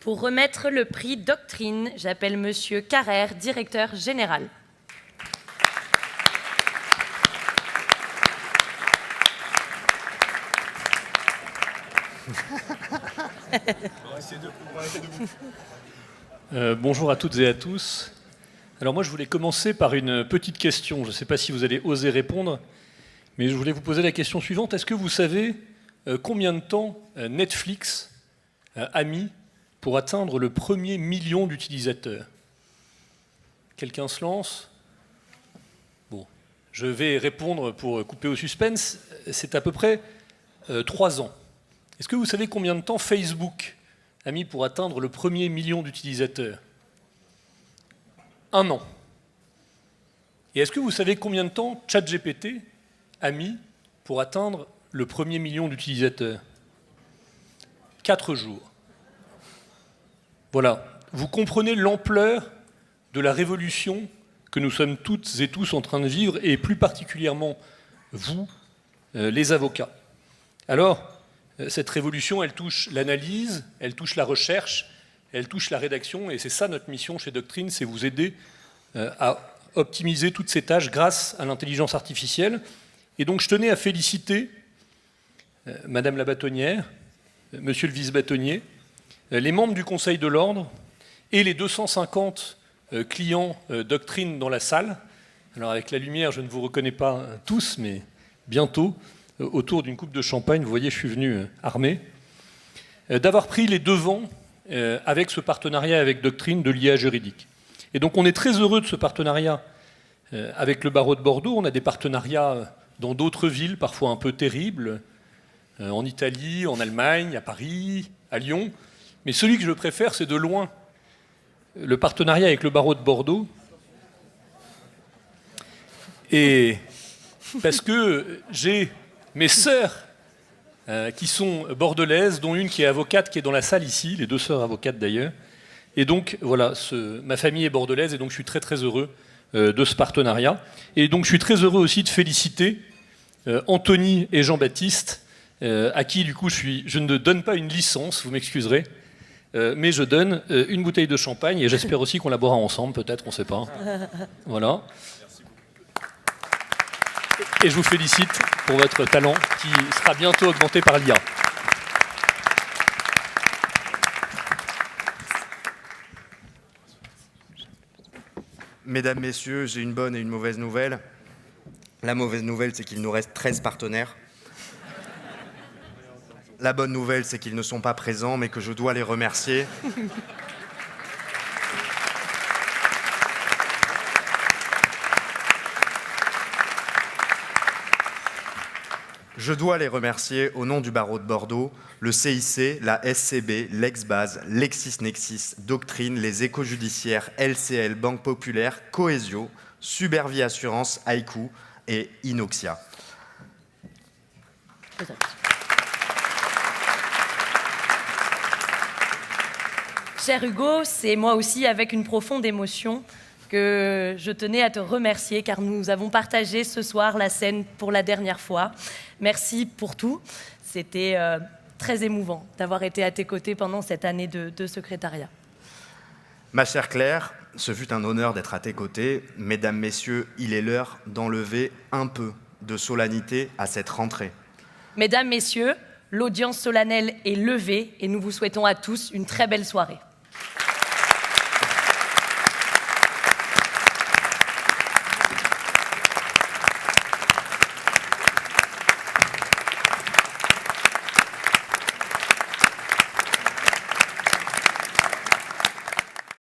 Pour remettre le prix Doctrine, j'appelle Monsieur Carrère, directeur général.
Bonjour à toutes et à tous. Alors moi, je voulais commencer par une petite question. Je ne sais pas si vous allez oser répondre, mais je voulais vous poser la question suivante. Est-ce que vous savez combien de temps Netflix a mis pour atteindre le 1er million d'utilisateurs? Quelqu'un se lance? Bon, je vais répondre pour couper au suspense. C'est à peu près 3 ans. Est-ce que vous savez combien de temps Facebook a mis pour atteindre le 1er million d'utilisateurs? 1 an. Et est-ce que vous savez combien de temps ChatGPT a mis pour atteindre le 1er million d'utilisateurs? 4 jours. Voilà, vous comprenez l'ampleur de la révolution que nous sommes toutes et tous en train de vivre, et plus particulièrement vous, les avocats. Alors, cette révolution, elle touche l'analyse, elle touche la recherche, elle touche la rédaction, et c'est ça notre mission chez Doctrine, c'est vous aider à optimiser toutes ces tâches grâce à l'intelligence artificielle. Et donc je tenais à féliciter Madame la bâtonnière, Monsieur le vice-bâtonnier, les membres du Conseil de l'Ordre et les 250 clients doctrine dans la salle. Alors avec la lumière, je ne vous reconnais pas tous, mais bientôt, autour d'une coupe de champagne, vous voyez, je suis venu armé, d'avoir pris les devants avec ce partenariat avec Doctrine de l'IA juridique. Et donc on est très heureux de ce partenariat avec le barreau de Bordeaux. On a des partenariats dans d'autres villes, parfois un peu terribles, en Italie, en Allemagne, à Paris, à Lyon. Mais celui que je préfère, c'est de loin le partenariat avec le barreau de Bordeaux. Et parce que j'ai mes sœurs qui sont bordelaises, dont une qui est avocate, qui est dans la salle ici, les deux sœurs avocates d'ailleurs. Et donc, voilà, ma famille est bordelaise, et donc je suis très très heureux de ce partenariat. Et donc je suis très heureux aussi de féliciter Anthony et Jean-Baptiste, à qui du coup je ne donne pas une licence, vous m'excuserez, mais je donne une bouteille de champagne, et j'espère aussi qu'on la boira ensemble, peut-être, on ne sait pas. Voilà. Et je vous félicite pour votre talent qui sera bientôt augmenté par l'IA.
Mesdames, Messieurs, j'ai une bonne et une mauvaise nouvelle. La mauvaise nouvelle, c'est qu'il nous reste 13 partenaires. La bonne nouvelle, c'est qu'ils ne sont pas présents, mais que je dois les remercier. Je dois les remercier au nom du barreau de Bordeaux, le CIC, la SCB, l'Exbase, LexisNexis, Doctrine, les échos judiciaires, LCL, Banque Populaire, Cohesio, Subervie Assurance, Haïku et Inoxia.
Cher Hugo, c'est moi aussi avec une profonde émotion que je tenais à te remercier car nous avons partagé ce soir la scène pour la dernière fois. Merci pour tout. C'était très émouvant d'avoir été à tes côtés pendant cette année de secrétariat.
Ma chère Claire, ce fut un honneur d'être à tes côtés. Mesdames, Messieurs, il est l'heure d'enlever un peu de solennité à cette rentrée.
Mesdames, Messieurs, l'audience solennelle est levée et nous vous souhaitons à tous une très belle soirée.